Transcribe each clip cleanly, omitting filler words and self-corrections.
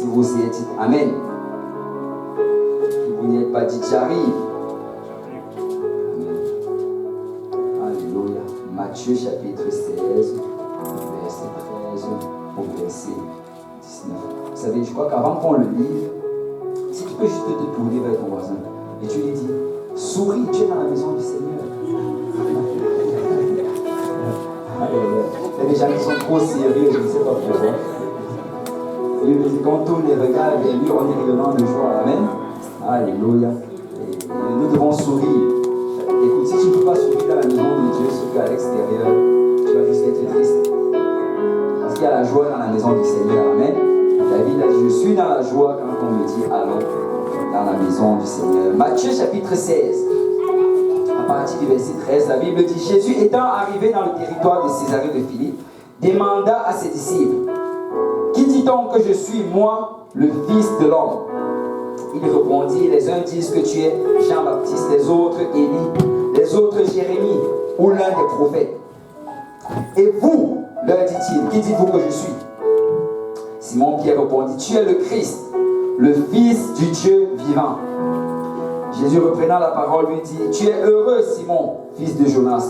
Si vous y êtes, dites Amen. Si vous n'y êtes pas, dites j'arrive. Amen. Alléluia. Matthieu chapitre 16, verset 13 au verset 19. Vous savez, je crois qu'avant qu'on le lise, si tu peux juste te tourner vers ton voisin et tu lui dis, souris, tu es dans la maison du Seigneur. Il y a des gens qui sont trop sérieux, je ne sais pas pourquoi. Il me dit, quand on tourne les regards vers lui, on est rayonnant de joie. Amen. Alléluia. Et nous devons sourire. Écoute, si tu ne peux pas sourire dans la maison de Dieu, ce qu'à l'extérieur, tu vas juste être triste. Parce qu'il y a la joie dans la maison du Seigneur. Amen. David a dit, je suis dans la joie quand on me dit, allons dans la maison du Seigneur. Matthieu chapitre 16. À partir du verset 13, la Bible dit, Jésus étant arrivé dans le territoire de Césarée de Philippe, demanda à ses disciples, qui dit-on que je suis, moi, le Fils de l'homme? Il répondit, les uns disent que tu es Jean-Baptiste, les autres Élie, les autres Jérémie, ou l'un des prophètes. Et vous, leur dit-il, qui dites-vous que je suis? Simon-Pierre répondit, tu es le Christ, le Fils du Dieu vivant. Jésus reprenant la parole lui dit, tu es heureux Simon, fils de Jonas,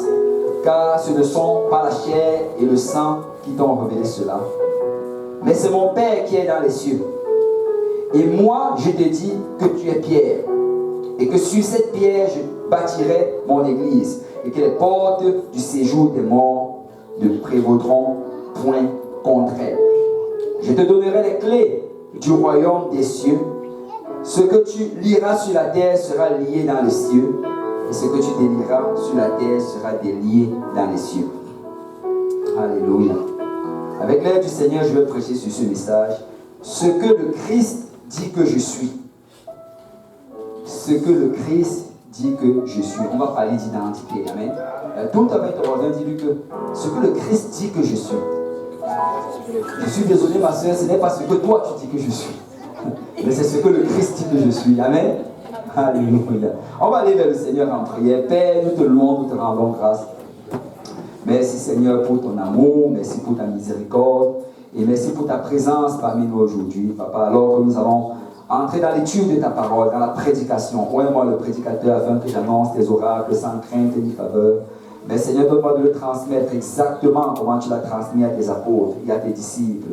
car ce ne sont pas la chair et le sang qui t'ont révélé cela, mais c'est mon Père qui est dans les cieux. Et moi, je te dis que tu es Pierre, et que sur cette pierre, je bâtirai mon église, et que les portes du séjour des morts ne prévaudront point contre elle. Je te donnerai les clés du royaume des cieux. Ce que tu liras sur la terre sera lié dans les cieux, et ce que tu délieras sur la terre sera délié dans les cieux. Alléluia. Avec l'aide du Seigneur, je vais prêcher sur ce message. Ce que le Christ dit que je suis. Ce que le Christ dit que je suis. On va parler d'identité. Amen. Tout avec ton voisin, dis-lui que ce que le Christ dit que je suis. Je suis désolé, ma soeur, ce n'est pas ce que toi tu dis que je suis. Mais c'est ce que le Christ dit que je suis. Amen. Alléluia. On va aller vers le Seigneur en prière. Père, nous te louons, nous te rendons grâce. Merci Seigneur pour ton amour, merci pour ta miséricorde et merci pour ta présence parmi nous aujourd'hui. Papa, alors que nous allons entrer dans l'étude de ta parole, dans la prédication. Ouvre-moi le prédicateur afin que j'annonce tes oracles sans crainte ni faveur. Mais Seigneur, donne-moi de le transmettre exactement comment tu l'as transmis à tes apôtres et à tes disciples.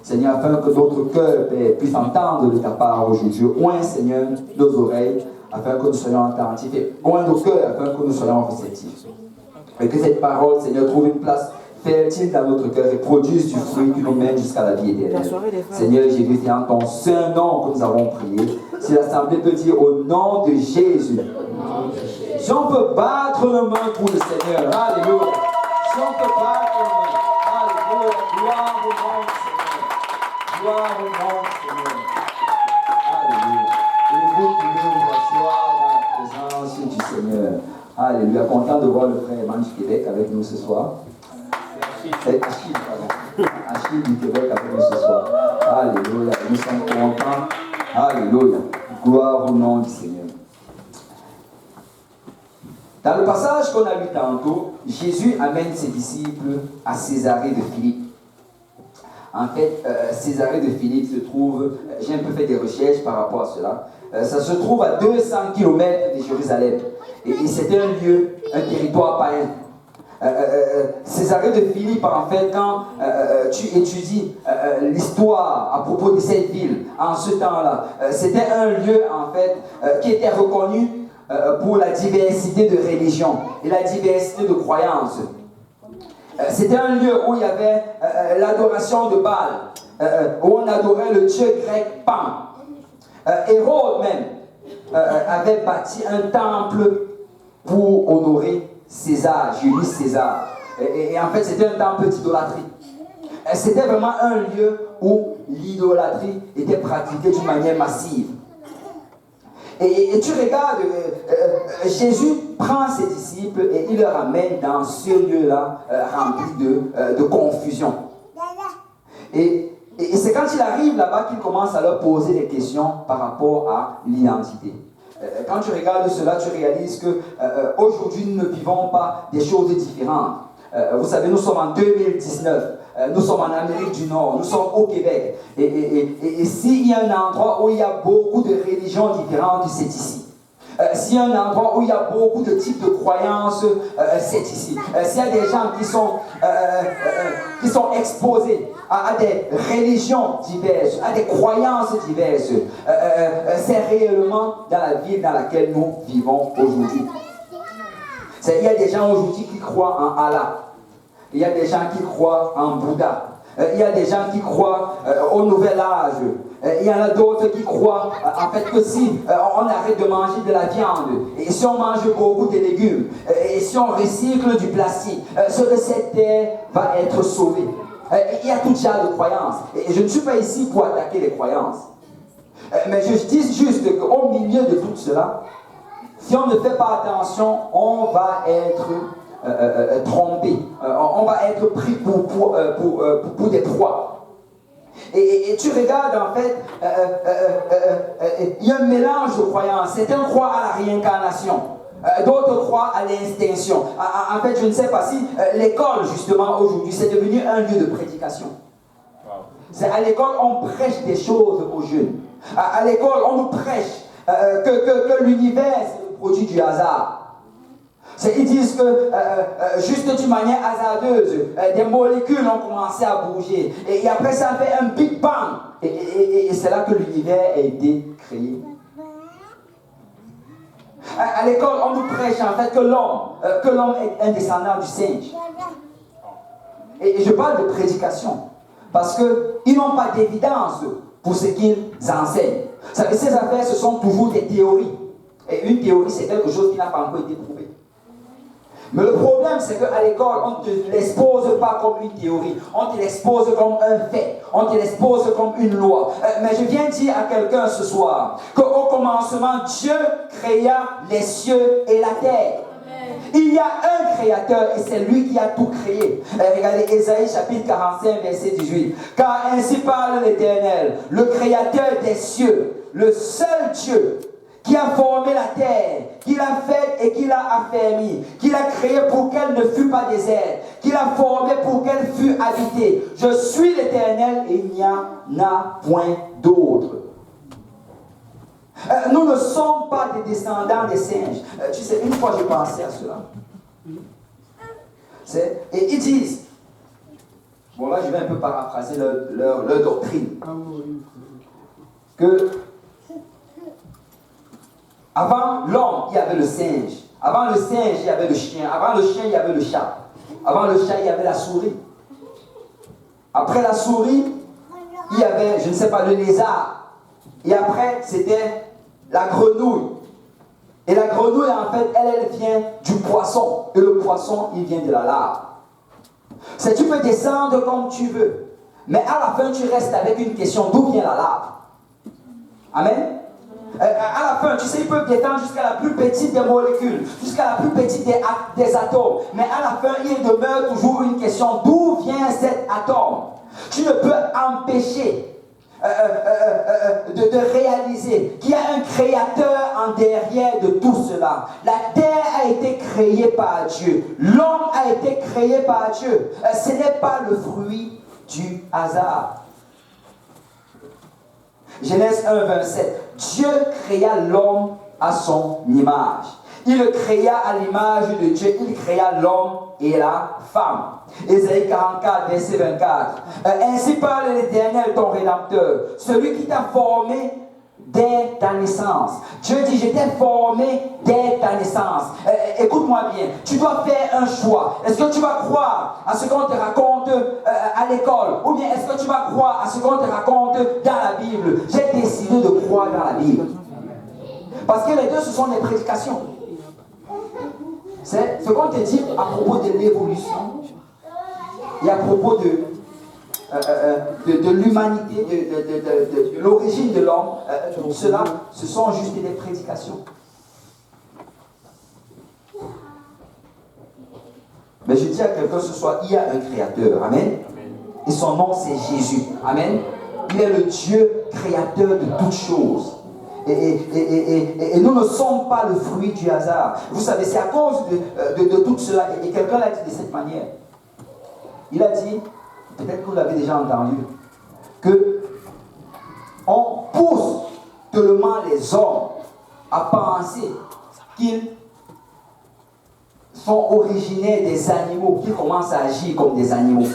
Seigneur, afin que notre cœur, Père, puisse entendre de ta part aujourd'hui. Ouvre, Seigneur, nos oreilles, afin que nous soyons attentifs. Et ouvre nos cœurs, afin que nous soyons réceptifs. Et que cette parole, Seigneur, trouve une place fertile dans notre cœur et produise du fruit qui nous mène jusqu'à la vie éternelle. Seigneur Jésus, c'est en ton saint nom que nous avons prié. Si l'Assemblée peut dire au nom de Jésus. Si on peut battre nos mains pour le Seigneur. Alléluia. Si on peut battre nos mains. Alléluia. Gloire au nom du Seigneur. Gloire au nom du Seigneur. Alléluia. Et vous pouvez vous asseoir dans la présence du Seigneur. Alléluia. Content de voir le frère Eman du Québec avec nous ce soir. Achille du Québec avec nous ce soir. Alléluia. Nous sommes contents. Alléluia. Gloire au nom du Seigneur. Dans le passage qu'on a lu tantôt, Jésus amène ses disciples à Césarée de Philippe. En fait, Césarée de Philippe se trouve, j'ai un peu fait des recherches par rapport à cela, ça se trouve à 200 km de Jérusalem. Et c'est un lieu, un territoire païen. Césarée de Philippe, en fait, quand tu étudies l'histoire à propos de cette ville, en ce temps-là, c'était un lieu, en fait, qui était reconnu pour la diversité de religions et la diversité de croyances. C'était un lieu où il y avait l'adoration de Baal, où on adorait le dieu grec Pan. Hérode même avait bâti un temple pour honorer César, Julius César. Et en fait, c'était un temple d'idolâtrie. C'était vraiment un lieu où l'idolâtrie était pratiquée d'une manière massive. Et tu regardes, Jésus prend ses disciples et il leur amène dans ce lieu-là rempli de confusion. Et c'est quand il arrive là-bas qu'il commence à leur poser des questions par rapport à l'identité. Quand tu regardes cela, tu réalises que aujourd'hui nous ne vivons pas des choses différentes. Vous savez, nous sommes en 2019. nous sommes en Amérique du Nord, nous sommes au Québec. Et s'il y a un endroit où il y a beaucoup de religions différentes, c'est ici. S'il y a un endroit où il y a beaucoup de types de croyances, c'est ici. S'il y a des gens qui sont exposés à des religions diverses, à des croyances diverses, c'est réellement dans la ville dans laquelle nous vivons aujourd'hui. Il y a des gens aujourd'hui qui croient en Allah. Il y a des gens qui croient en Bouddha. Il y a des gens qui croient au nouvel âge. Il y en a d'autres qui croient en fait que si on arrête de manger de la viande, et si on mange beaucoup de légumes, et si on recycle du plastique, cette terre va être sauvée. Il y a tout genre de croyances. Et je ne suis pas ici pour attaquer les croyances. Mais je dis juste qu'au milieu de tout cela, si on ne fait pas attention, on va être trompé. On va être pris pour des proies. Et tu regardes en fait, il y a un mélange de croyances. Certains croient à la réincarnation, d'autres croient à l'extinction. En fait, je ne sais pas si l'école, justement, aujourd'hui, c'est devenu un lieu de prédication. C'est à l'école, on prêche des choses aux jeunes. À l'école, on nous prêche que l'univers, c'est le produit du hasard. Ils disent que juste d'une manière hasardeuse, des molécules ont commencé à bouger. Et après, ça a fait un Big Bang. Et c'est là que l'univers a été créé. À l'école, on nous prêche en fait que l'homme est un descendant du singe. Et je parle de prédication. Parce qu'ils n'ont pas d'évidence pour ce qu'ils enseignent. Vous savez, ces affaires, ce sont toujours des théories. Et une théorie, c'est quelque chose qui n'a pas encore été prouvé. Mais le problème, c'est qu'à l'école, on ne te l'expose pas comme une théorie. On te l'expose comme un fait. On te l'expose comme une loi. Mais je viens dire à quelqu'un ce soir qu'au commencement, Dieu créa les cieux et la terre. Il y a un créateur et c'est lui qui a tout créé. Regardez Ésaïe chapitre 45 verset 18. Car ainsi parle l'Éternel, le créateur des cieux, le seul Dieu qui a formé la terre, qui l'a faite et qui l'a affermie, qui l'a créée pour qu'elle ne fût pas déserte, qui l'a formée pour qu'elle fût habitée. Je suis l'Éternel et il n'y en a point d'autre. Nous ne sommes pas des descendants des singes. Tu sais, une fois j'ai pensé à cela. Et ils disent, bon là je vais un peu paraphraser leur doctrine, que avant l'homme, il y avait le singe. Avant le singe, il y avait le chien. Avant le chien, il y avait le chat. Avant le chat, il y avait la souris. Après la souris, il y avait, je ne sais pas, le lézard. Et après, c'était la grenouille. Et la grenouille, en fait, elle vient du poisson. Et le poisson, il vient de la larve. Tu peux descendre comme tu veux. Mais à la fin, tu restes avec une question, d'où vient la larve? Amen. À la fin, tu sais, ils peuvent descendre jusqu'à la plus petite des molécules, jusqu'à la plus petite des atomes. Mais à la fin, il demeure toujours une question, d'où vient cet atome? Tu ne peux empêcher de réaliser qu'il y a un créateur en derrière de tout cela. La terre a été créée par Dieu. L'homme a été créé par Dieu. Ce n'est pas le fruit du hasard. Genèse 1, 27. Dieu créa l'homme à son image. Il le créa à l'image de Dieu. Il créa l'homme et la femme. Ésaïe 44, verset 24. Ainsi parle l'Éternel, ton Rédempteur, celui qui t'a formé dès ta naissance. Dieu dit, je t'ai formé dès ta naissance. Écoute-moi bien, tu dois faire un choix. Est-ce que tu vas croire à ce qu'on te raconte à l'école? Ou bien est-ce que tu vas croire à ce qu'on te raconte dans la Bible? J'ai décidé de croire dans la Bible. Parce que les deux, ce sont des prédications. C'est ce qu'on te dit à propos de l'évolution et à propos de l'humanité, de l'origine de l'homme. Cela, ce sont juste des prédications. Mais je dis à quelqu'un ce soir, il y a un créateur. Amen. Et son nom, c'est Jésus. Amen. Il est le Dieu créateur de toutes choses. Et nous ne sommes pas le fruit du hasard. Vous savez, c'est à cause de tout cela. Et quelqu'un l'a dit de cette manière. Il a dit, peut-être que vous l'avez déjà entendu, que on pousse tellement les hommes à penser qu'ils sont originaires des animaux, qu'ils commencent à agir comme des animaux.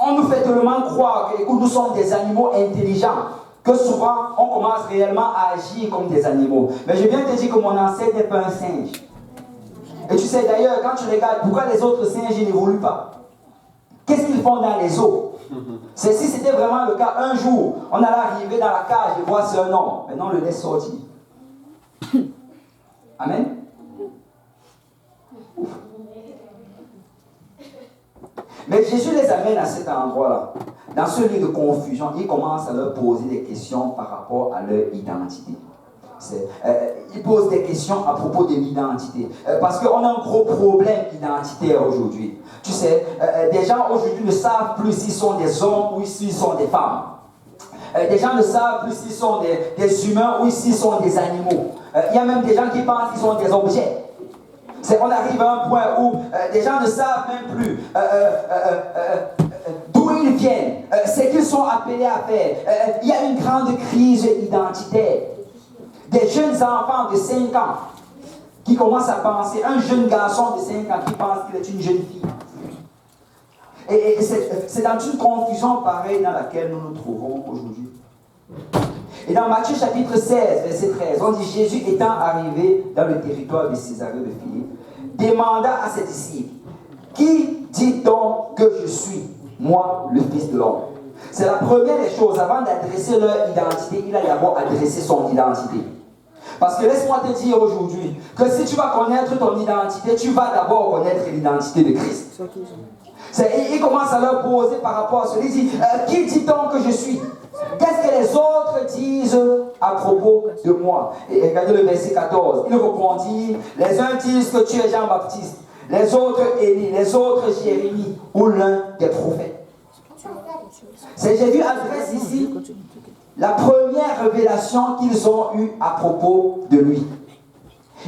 On nous fait tellement croire que nous sommes des animaux intelligents, que souvent on commence réellement à agir comme des animaux. Mais je viens te dire que mon ancêtre n'est pas un singe. Et tu sais d'ailleurs, quand tu regardes, pourquoi les autres singes n'évoluent pas? Qu'est-ce qu'ils font dans les eaux? Si c'était vraiment le cas, un jour, on allait arriver dans la cage et voir c'est un homme. Maintenant, on le laisse sortir. Amen. Mais Jésus les amène à cet endroit-là. Dans ce lieu de confusion, il commence à leur poser des questions par rapport à leur identité. Il pose des questions à propos de l'identité. Parce qu'on a un gros problème identitaire aujourd'hui. Tu sais, des gens aujourd'hui ne savent plus s'ils sont des hommes ou s'ils sont des femmes. Des gens ne savent plus s'ils sont des humains ou s'ils sont des animaux. Il y a même des gens qui pensent qu'ils sont des objets. On arrive à un point où des gens ne savent même plus d'où ils viennent, ce qu'ils sont appelés à faire. Il y a une grande crise identitaire. Des jeunes enfants de 5 ans qui commencent à penser, un jeune garçon de 5 ans qui pense qu'il est une jeune fille. Et c'est dans une confusion pareille dans laquelle nous nous trouvons aujourd'hui. Et dans Matthieu chapitre 16, verset 13, on dit Jésus étant arrivé dans le territoire de Césarée de Philippe, demanda à ses disciples, qui dit-on que je suis, moi, le Fils de l'homme? C'est la première des choses, avant d'adresser leur identité, il a d'abord adressé son identité. Parce que laisse-moi te dire aujourd'hui, que si tu vas connaître ton identité, tu vas d'abord connaître l'identité de Christ. Il commence à leur poser par rapport à cela, il dit, qui dit-on que je suis? Qu'est-ce que les autres disent à propos de moi? Et regardez le verset 14. Il répondit, les uns disent que tu es Jean-Baptiste, les autres Élie, les autres Jérémie ou l'un des prophètes. Jésus adresse ici la première révélation qu'ils ont eue à propos de lui.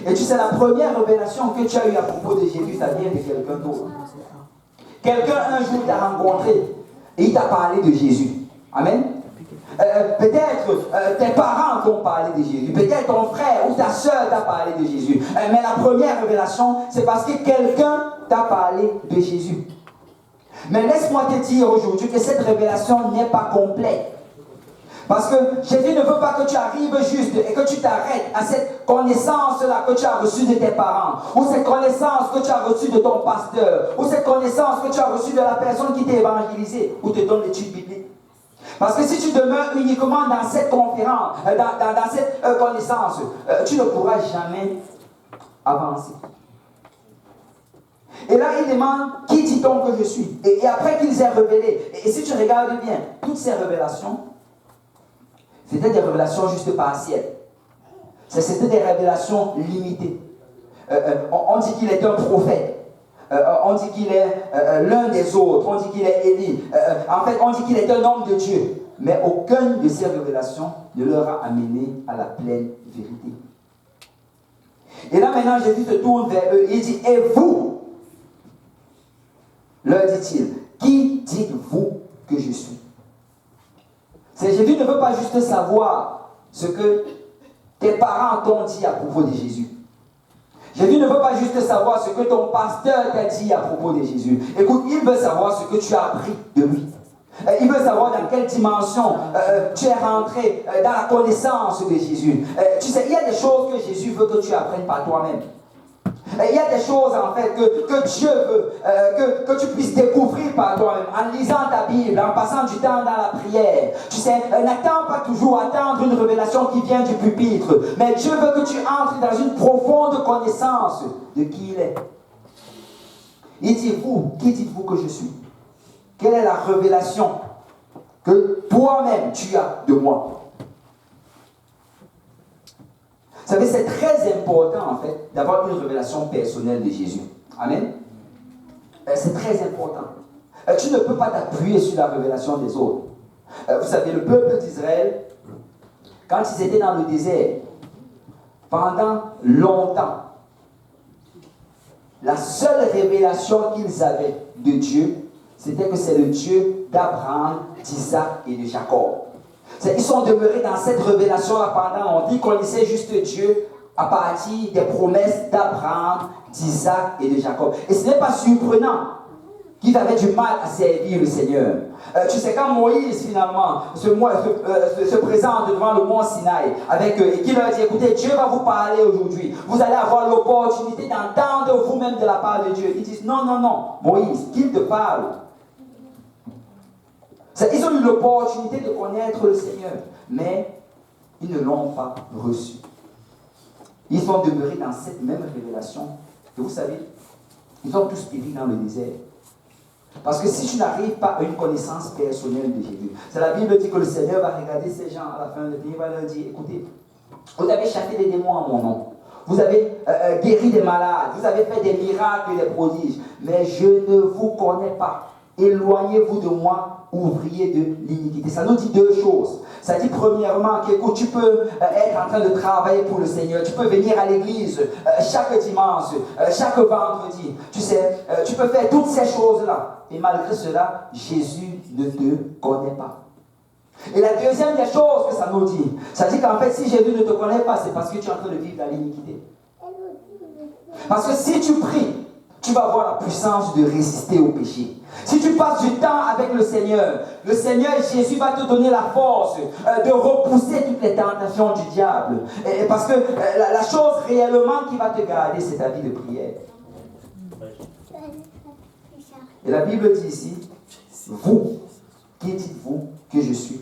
Et tu sais, la première révélation que tu as eue à propos de Jésus, ça vient de quelqu'un d'autre. Quelqu'un un jour t'a rencontré et il t'a parlé de Jésus. Amen. Peut-être tes parents t'ont parlé de Jésus. Peut-être ton frère ou ta soeur t'a parlé de Jésus. Mais la première révélation, c'est parce que quelqu'un t'a parlé de Jésus. Mais laisse-moi te dire aujourd'hui que cette révélation n'est pas complète. Parce que Jésus ne veut pas que tu arrives juste et que tu t'arrêtes à cette connaissance-là que tu as reçue de tes parents, ou cette connaissance que tu as reçue de ton pasteur, ou cette connaissance que tu as reçue de la personne qui t'a évangélisé, ou te donne l'étude biblique. Parce que si tu demeures uniquement dans cette conférence, dans cette connaissance, tu ne pourras jamais avancer. Et là, il demande, qui dit-on que je suis? Et après qu'ils aient révélé, et si tu regardes bien, toutes ces révélations, c'était des révélations juste partielles. C'était des révélations limitées. On dit qu'il est un prophète. On dit qu'il est l'un des autres. On dit qu'il est Élie. En fait, on dit qu'il est un homme de Dieu. Mais aucune de ces révélations ne leur a amené à la pleine vérité. Et là, maintenant, Jésus se tourne vers eux et il dit, et vous, leur dit-il, qui dites-vous que je suis? Jésus ne veut pas juste savoir ce que tes parents t'ont dit à propos de Jésus. Jésus ne veut pas juste savoir ce que ton pasteur t'a dit à propos de Jésus. Écoute, il veut savoir ce que tu as appris de lui. Il veut savoir dans quelle dimension tu es rentré dans la connaissance de Jésus. Tu sais, il y a des choses que Jésus veut que tu apprennes par toi-même. Il y a des choses en fait que Dieu veut que tu puisses découvrir par toi-même en lisant ta Bible, en passant du temps dans la prière. Tu sais, n'attends pas toujours attendre une révélation qui vient du pupitre, mais Dieu veut que tu entres dans une profonde connaissance de qui il est. Il dit, vous, qui dites-vous que je suis? Quelle est la révélation que toi-même tu as de moi? Vous savez, c'est très important, en fait, d'avoir une révélation personnelle de Jésus. Amen. C'est très important. Tu ne peux pas t'appuyer sur la révélation des autres. Vous savez, le peuple d'Israël, quand ils étaient dans le désert, pendant longtemps, la seule révélation qu'ils avaient de Dieu, c'était que c'est le Dieu d'Abraham, d'Isaac et de Jacob. Ils sont demeurés dans cette révélation-là pendant, on dit qu'on connaissait juste Dieu à partir des promesses d'Abraham, d'Isaac et de Jacob. Et ce n'est pas surprenant qu'ils avaient du mal à servir le Seigneur. Tu sais, quand Moïse, finalement, se présente devant le mont Sinaï, et qu'il leur dit, écoutez, Dieu va vous parler aujourd'hui. Vous allez avoir l'opportunité d'entendre vous-même de la part de Dieu. Ils disent, non, non, non, Moïse, qu'il te parle. Ils ont eu l'opportunité de connaître le Seigneur, mais ils ne l'ont pas reçu. Ils sont demeurés dans cette même révélation. Et vous savez, ils ont tous péri dans le désert. Parce que si tu n'arrives pas à une connaissance personnelle de Jésus, c'est la Bible dit que le Seigneur va regarder ces gens à la fin de vie, il va leur dire, écoutez, vous avez chassé des démons en mon nom, vous avez guéri des malades, vous avez fait des miracles et des prodiges, mais je ne vous connais pas. Éloignez-vous de moi, ouvriers de l'iniquité. Ça nous dit deux choses. Ça dit premièrement qu'écoute, tu peux être en train de travailler pour le Seigneur. Tu peux venir à l'église chaque dimanche, chaque vendredi. Tu sais, tu peux faire toutes ces choses-là. Et malgré cela, Jésus ne te connaît pas. Et la deuxième des choses que ça nous dit, ça dit qu'en fait, si Jésus ne te connaît pas, c'est parce que tu es en train de vivre dans l'iniquité. Parce que si tu pries, tu vas avoir la puissance de résister au péché. Si tu passes du temps avec le Seigneur Jésus va te donner la force de repousser toutes les tentations du diable. Parce que la chose réellement qui va te garder, c'est ta vie de prière. Et la Bible dit ici, vous, qui dites-vous que je suis?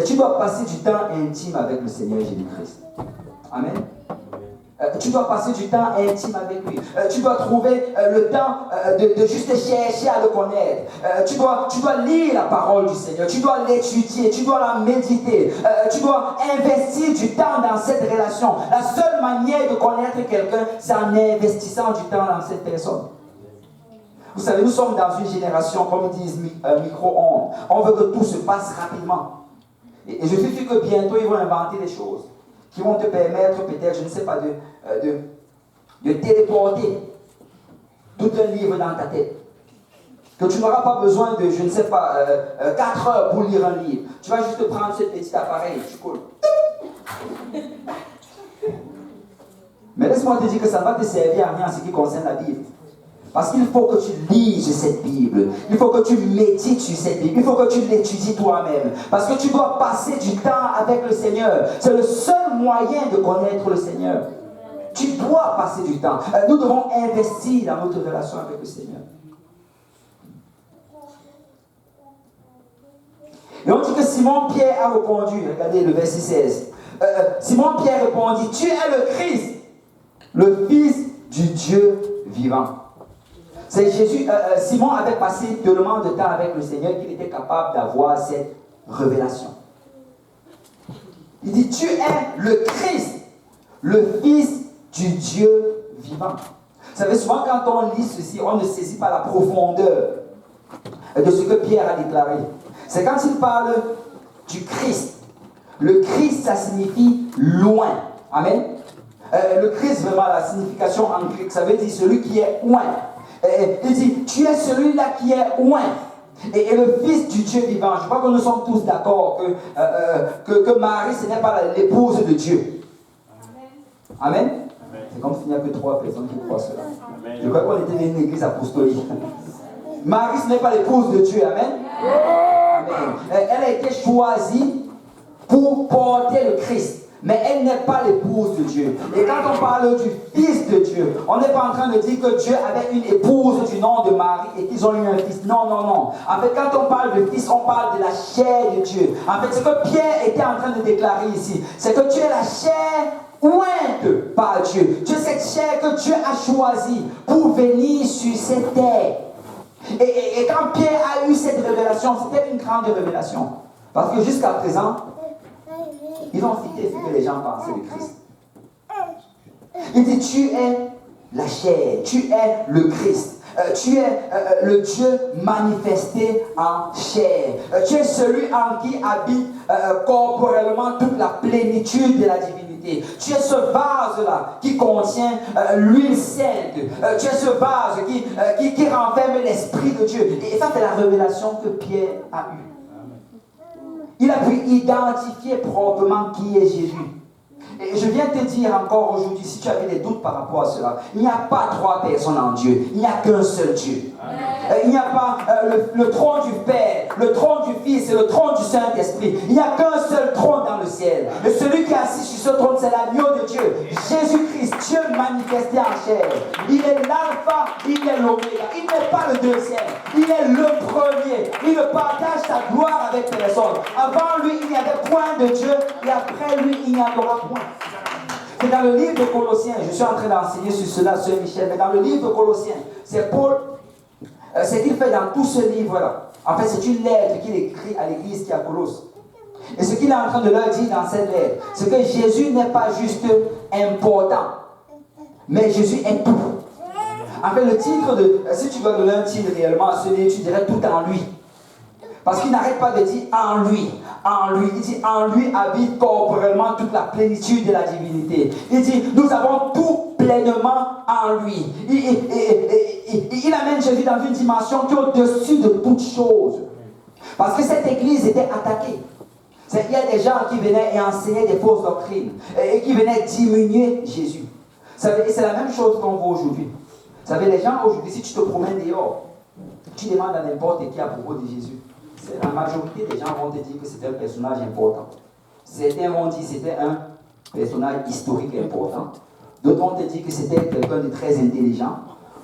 Tu dois passer du temps intime avec le Seigneur Jésus-Christ. Amen. Tu dois passer du temps intime avec lui. Tu dois trouver le temps de juste chercher à le connaître. Tu dois lire la parole du Seigneur. Tu dois l'étudier. Tu dois la méditer. Tu dois investir du temps dans cette relation. La seule manière de connaître quelqu'un, c'est en investissant du temps dans cette personne. Vous savez, nous sommes dans une génération, comme ils disent, micro-ondes. On veut que tout se passe rapidement. Et je suis sûr que bientôt, ils vont inventer des choses qui vont te permettre peut-être, je ne sais pas, de téléporter tout un livre dans ta tête. Que tu n'auras pas besoin de, je ne sais pas, 4 heures pour lire un livre. Tu vas juste prendre ce petit appareil, tu colles. Mais laisse-moi te dire que ça va te servir à rien en ce qui concerne la Bible. Parce qu'il faut que tu lises cette Bible. Il faut que tu médites sur cette Bible. Il faut que tu l'étudies toi-même. Parce que tu dois passer du temps avec le Seigneur. C'est le seul moyen de connaître le Seigneur. Tu dois passer du temps. Nous devons investir dans notre relation avec le Seigneur. Et on dit que Simon-Pierre a répondu. Regardez le verset 16. Simon-Pierre répondit, tu es le Christ, le Fils du Dieu vivant. C'est Jésus, Simon avait passé tellement de temps avec le Seigneur qu'il était capable d'avoir cette révélation. Il dit, tu es le Christ, le Fils du Dieu vivant. Vous savez, souvent quand on lit ceci, on ne saisit pas la profondeur de ce que Pierre a déclaré. C'est quand il parle du Christ. Le Christ, ça signifie loin. Amen. Le Christ, vraiment, la signification en grec, ça veut dire celui qui est loin. Il dit, tu es celui-là qui est loin. Et le Fils du Dieu vivant. Je crois que nous sommes tous d'accord que Marie, ce n'est pas l'épouse de Dieu. Amen. Amen. C'est comme s'il n'y a que 3 personnes qui croient cela. Amen. Je crois qu'on était dans une église apostolique. Marie, ce n'est pas l'épouse de Dieu. Amen. Amen. Elle a été choisie pour porter le Christ. Mais elle n'est pas l'épouse de Dieu. Et quand on parle du Fils de Dieu, on n'est pas en train de dire que Dieu avait une épouse du nom de Marie et qu'ils ont eu un fils. Non, non, non. En fait, quand on parle de fils, on parle de la chair de Dieu. En fait, ce que Pierre était en train de déclarer ici, c'est que tu es la chair ointe par Dieu. Tu es cette chair que Dieu a choisie pour venir sur cette terre. Et quand Pierre a eu cette révélation, c'était une grande révélation. Parce que jusqu'à présent, ils ont cité ce que les gens pensaient de Christ. Il dit, tu es la chair, tu es le Christ, tu es le Dieu manifesté en chair, tu es celui en qui habite corporellement toute la plénitude de la divinité. divinité. Tu es ce vase-là qui contient l'huile sainte. Tu es ce vase qui renferme l'Esprit de Dieu. Et ça, c'est la révélation que Pierre a eue. Il a pu identifier proprement qui est Jésus. Et je viens te dire encore aujourd'hui, si tu avais des doutes par rapport à cela, il n'y a pas trois personnes en Dieu, il n'y a qu'un seul Dieu. Il n'y a pas le trône du Père, le trône du Fils et le trône du Saint-Esprit. Il n'y a qu'un seul trône dans le ciel. Et celui qui est assis sur ce trône, c'est l'agneau de Dieu, Jésus-Christ, Dieu manifesté en chair. Il est l'alpha, il est l'oméga. Il n'est pas le deuxième, il est le premier. Il ne partage sa gloire avec personne. Avant lui, il n'y avait point de Dieu, et après lui, il n'y en aura point. C'est dans le livre de Colossiens, je suis en train d'enseigner sur cela, Sœur Michel, mais dans le livre de Colossiens, c'est Paul, ce qu'il fait dans tout ce livre-là. En fait, c'est une lettre qu'il écrit à l'église qui est à Colosse. Et ce qu'il est en train de leur dire dans cette lettre, c'est que Jésus n'est pas juste important, mais Jésus est tout. En fait, le titre si tu dois donner un titre réellement à ce livre, tu dirais tout en lui. Parce qu'il n'arrête pas de dire en lui, en lui. Il dit en lui habite corporellement toute la plénitude de la divinité. Il dit nous avons tout pleinement en lui. Il amène Jésus dans une dimension qui est au-dessus de toute chose. Parce que cette église était attaquée. Il y a des gens qui venaient et enseignaient des fausses doctrines et qui venaient diminuer Jésus. Et c'est la même chose qu'on voit aujourd'hui. Vous savez, les gens aujourd'hui, si tu te promènes dehors, tu demandes à n'importe qui à propos de Jésus. La majorité des gens vont te dire que c'était un personnage important. Certains vont dire que c'était un personnage historique important. D'autres vont te dire que c'était quelqu'un de très intelligent.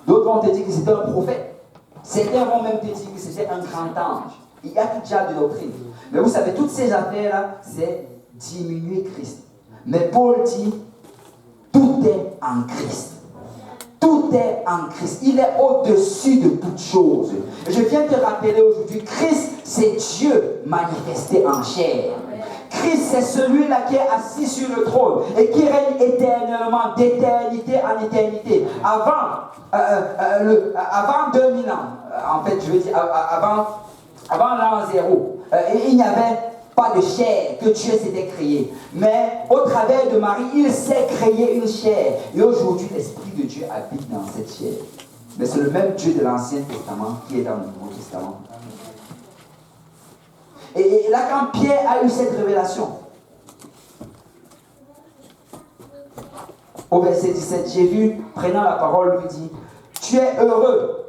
D'autres vont te dire que c'était un prophète. Certains vont même te dire que c'était un grand ange. Il y a tout genre de doctrine. Mais vous savez, toutes ces affaires-là, c'est diminuer Christ. Mais Paul dit, tout est en Christ. Tout est en Christ. Il est au-dessus de toutes choses. Je viens te rappeler aujourd'hui, Christ, c'est Dieu manifesté en chair. Christ, c'est celui-là qui est assis sur le trône et qui règne éternellement, d'éternité en éternité. Avant 2000 ans, en fait, je veux dire, avant l'an 0, il n'y avait pas de chair que Dieu s'était créé. Mais au travers de Marie, il s'est créé une chair. Et aujourd'hui, l'Esprit de Dieu habite dans cette chair. Mais c'est le même Dieu de l'Ancien Testament qui est dans le Nouveau Testament. Et là, quand Pierre a eu cette révélation, au verset 17, Jésus, prenant la parole, lui dit, « Tu es heureux,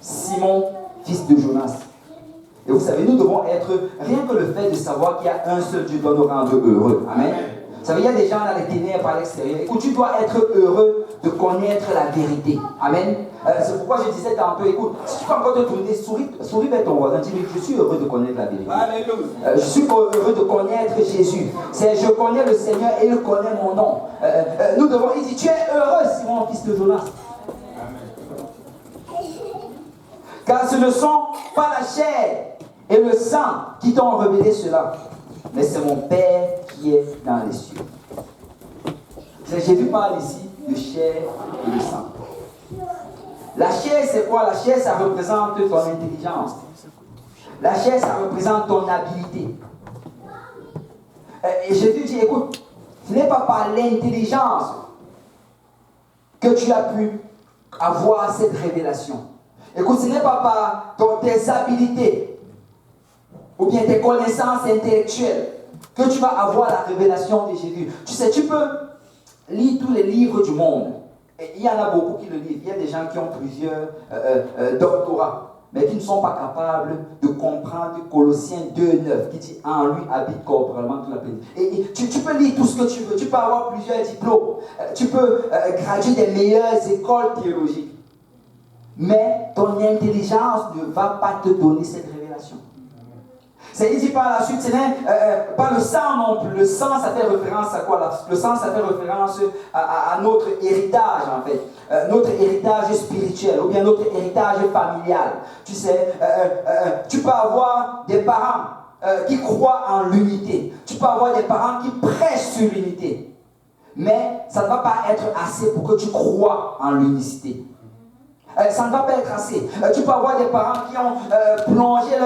Simon, fils de Jonas. » Et vous savez, nous devons être, rien que le fait de savoir qu'il y a un seul Dieu doit nous rendre heureux. Amen. Vous savez, il y a des gens dans les ténèbres à l'extérieur. Écoute, tu dois être heureux de connaître la vérité. Amen. C'est pourquoi je disais tantôt, écoute, si tu peux encore te tourner, souris vers ton voisin, dis-lui, je suis heureux de connaître la vérité. Je suis heureux de connaître Jésus. Je connais le Seigneur et il connaît mon nom. Nous devons, il dit, tu es heureux, Simon, fils de Jonas. Car ce ne sont pas la chair et le sang qui t'ont révélé cela, mais c'est mon Père qui est dans les cieux. Jésus parle ici de chair et de sang. La chair, c'est quoi? La chair, ça représente ton intelligence. La chair, ça représente ton habileté. Et Jésus dit, écoute, ce n'est pas par l'intelligence que tu as pu avoir cette révélation. Écoute, ce n'est pas par tes habiletés ou bien tes connaissances intellectuelles que tu vas avoir la révélation de Jésus. Tu sais, tu peux lire tous les livres du monde. Et il y en a beaucoup qui le lisent. Il y a des gens qui ont plusieurs doctorats, mais qui ne sont pas capables de comprendre Colossiens 2,9 qui dit « En lui habite corporellement toute la plénitude ». Et tu peux lire tout ce que tu veux. Tu peux avoir plusieurs diplômes. Tu peux graduer des meilleures écoles théologiques. Mais ton intelligence ne va pas te donner cette révélation. Il dit par la suite, ce n'est pas le sang non plus. Le sang, ça fait référence à quoi? Le sang, ça fait référence à notre héritage, en fait. Notre héritage spirituel, ou bien notre héritage familial. Tu sais, tu peux avoir des parents qui croient en l'unité. Tu peux avoir des parents qui prêchent sur l'unité. Mais ça ne va pas être assez pour que tu crois en l'unicité. Ça ne va pas être assez. Tu peux avoir des parents qui ont plongé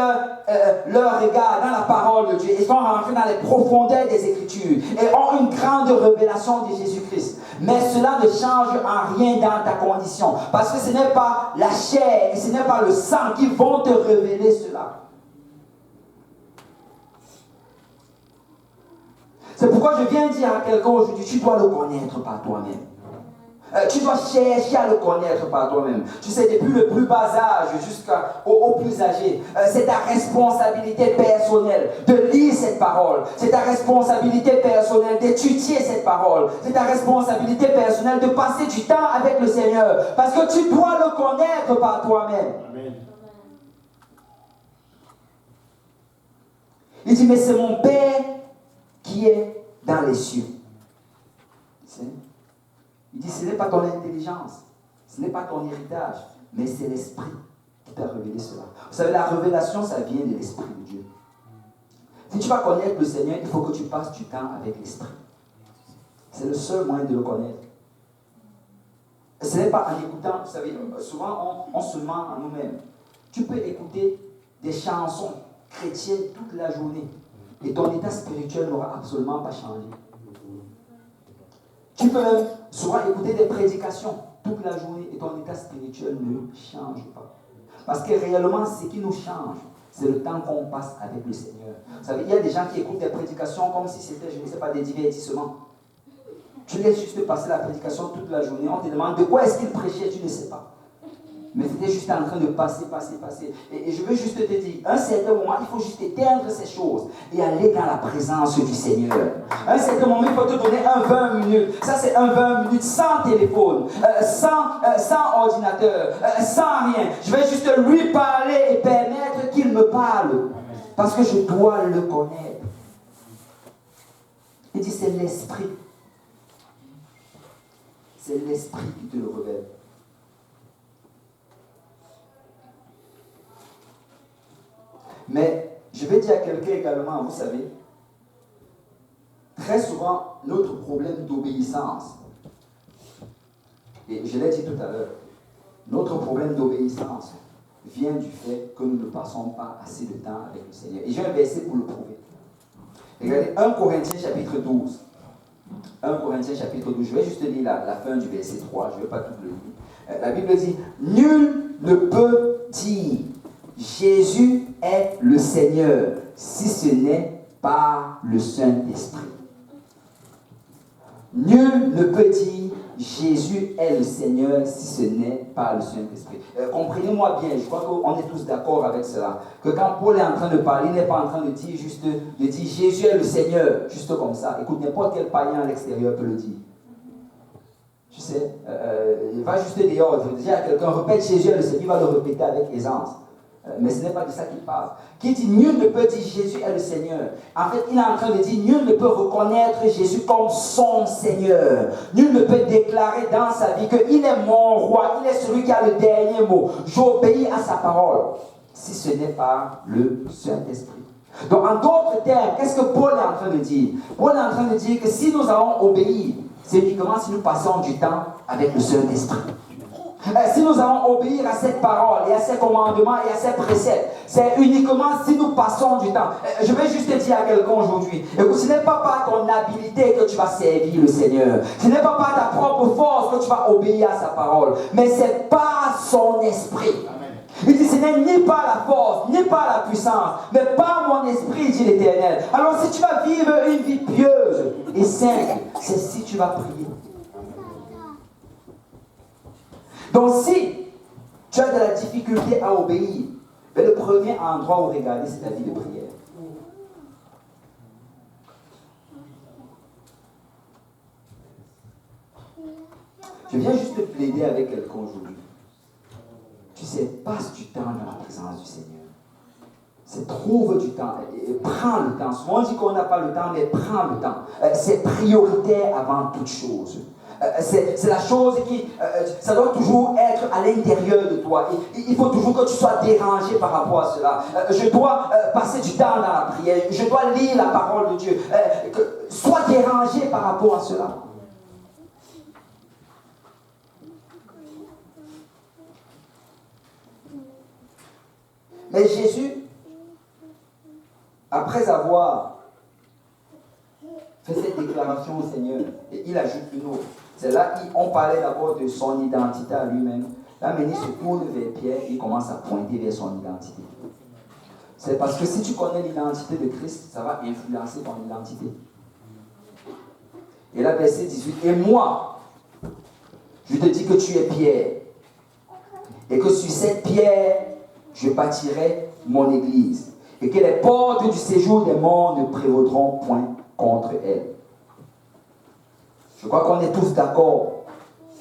leur regard dans la parole de Dieu et sont rentrés dans les profondeurs des Écritures et ont une grande révélation de Jésus-Christ. Mais cela ne change en rien dans ta condition. Parce que ce n'est pas la chair et ce n'est pas le sang qui vont te révéler cela. C'est pourquoi je viens dire à quelqu'un aujourd'hui, tu dois le connaître par toi-même. Tu dois chercher à le connaître par toi-même. Tu sais, depuis le plus bas âge jusqu'au plus âgé, c'est ta responsabilité personnelle de lire cette parole. C'est ta responsabilité personnelle d'étudier cette parole. C'est ta responsabilité personnelle de passer du temps avec le Seigneur. Parce que tu dois le connaître par toi-même. Amen. Il dit, mais c'est mon Père qui est dans les cieux. Il dit, ce n'est pas ton intelligence, ce n'est pas ton héritage, mais c'est l'Esprit qui t'a révélé cela. Vous savez, la révélation, ça vient de l'Esprit de Dieu. Si tu vas connaître le Seigneur, il faut que tu passes du temps avec l'Esprit. C'est le seul moyen de le connaître. Ce n'est pas en écoutant, vous savez, souvent on se ment à nous-mêmes. Tu peux écouter des chansons chrétiennes toute la journée et ton état spirituel n'aura absolument pas changé. Tu peux même souvent écouter des prédications toute la journée et ton état spirituel ne change pas. Parce que réellement, ce qui nous change, c'est le temps qu'on passe avec le Seigneur. Vous savez, il y a des gens qui écoutent des prédications comme si c'était, je ne sais pas, des divertissements. Tu laisses juste passer la prédication toute la journée. On te demande de quoi est-ce qu'il prêchait, tu ne sais pas. Mais c'était juste en train de passer. Et je veux juste te dire, à un certain moment, il faut juste éteindre ces choses et aller dans la présence du Seigneur. À un certain moment, il faut te donner un 20 minutes. Ça, c'est un 20 minutes sans téléphone, sans ordinateur, sans rien. Je vais juste lui parler et permettre qu'il me parle. Parce que je dois le connaître. Il dit, c'est l'Esprit. C'est l'Esprit qui te le révèle. Mais je vais dire à quelqu'un également, vous savez, très souvent, notre problème d'obéissance, et je l'ai dit tout à l'heure, notre problème d'obéissance vient du fait que nous ne passons pas assez de temps avec le Seigneur. Et j'ai un verset pour le prouver. Regardez, 1 Corinthiens chapitre 12. 1 Corinthiens chapitre 12. Je vais juste lire la fin du verset 3, je ne vais pas tout le lire. La Bible dit, nul ne peut dire Jésus est le Seigneur, si ce n'est par le Saint-Esprit. Nul ne peut dire Jésus est le Seigneur si ce n'est par le Saint-Esprit. Comprenez-moi bien, je crois qu'on est tous d'accord avec cela. Que quand Paul est en train de parler, il n'est pas en train de dire juste de dire Jésus est le Seigneur, juste comme ça. Écoute, n'importe quel païen à l'extérieur peut le dire. Tu sais, il va juste dehors, il dire à quelqu'un, répète Jésus est le Seigneur, il va le répéter avec aisance. Mais ce n'est pas de ça qu'il parle. Qui dit nul ne peut dire Jésus est le Seigneur. En fait, il est en train de dire nul ne peut reconnaître Jésus comme son Seigneur. Nul ne peut déclarer dans sa vie qu'il est mon roi, il est celui qui a le dernier mot. J'obéis à sa parole. Si ce n'est pas le Saint-Esprit. Donc, en d'autres termes, qu'est-ce que Paul est en train de dire? Paul est en train de dire que si nous allons obéir, c'est uniquement si nous passons du temps avec le Saint-Esprit. Si nous allons obéir à cette parole et à ces commandements et à ces préceptes, c'est uniquement si nous passons du temps. Je vais juste te dire à quelqu'un aujourd'hui, écoute, ce n'est pas par ton habileté que tu vas servir le Seigneur. Ce n'est pas par ta propre force que tu vas obéir à sa parole, mais c'est par son esprit. Il dit, ce n'est ni par la force, ni par la puissance, mais par mon esprit, dit l'Éternel. Alors si tu vas vivre une vie pieuse et sainte, c'est si tu vas prier. Donc si tu as de la difficulté à obéir, mais le premier endroit où regarder, c'est ta vie de prière. Je viens juste te plaider avec quelqu'un aujourd'hui. Tu sais, passe du temps dans la présence du Seigneur. C'est trouve du temps. Prends le temps. Souvent on dit qu'on n'a pas le temps, mais prends le temps. C'est prioritaire avant toute chose. C'est la chose qui, ça doit toujours être à l'intérieur de toi. Il faut toujours que tu sois dérangé par rapport à cela. Je dois passer du temps dans la prière. Je dois lire la parole de Dieu. Sois dérangé par rapport à cela. Mais Jésus, après avoir fait cette déclaration au Seigneur, et il ajoute une autre. C'est là qu'on parlait d'abord de son identité à lui-même. Là, maintenant, il se tourne vers Pierre et il commence à pointer vers son identité. C'est parce que si tu connais l'identité de Christ, ça va influencer ton identité. Et là, verset 18. Et moi, je te dis que tu es Pierre. Et que sur cette pierre, je bâtirai mon église. Et que les portes du séjour des morts ne prévaudront point contre elle. Je crois qu'on est tous d'accord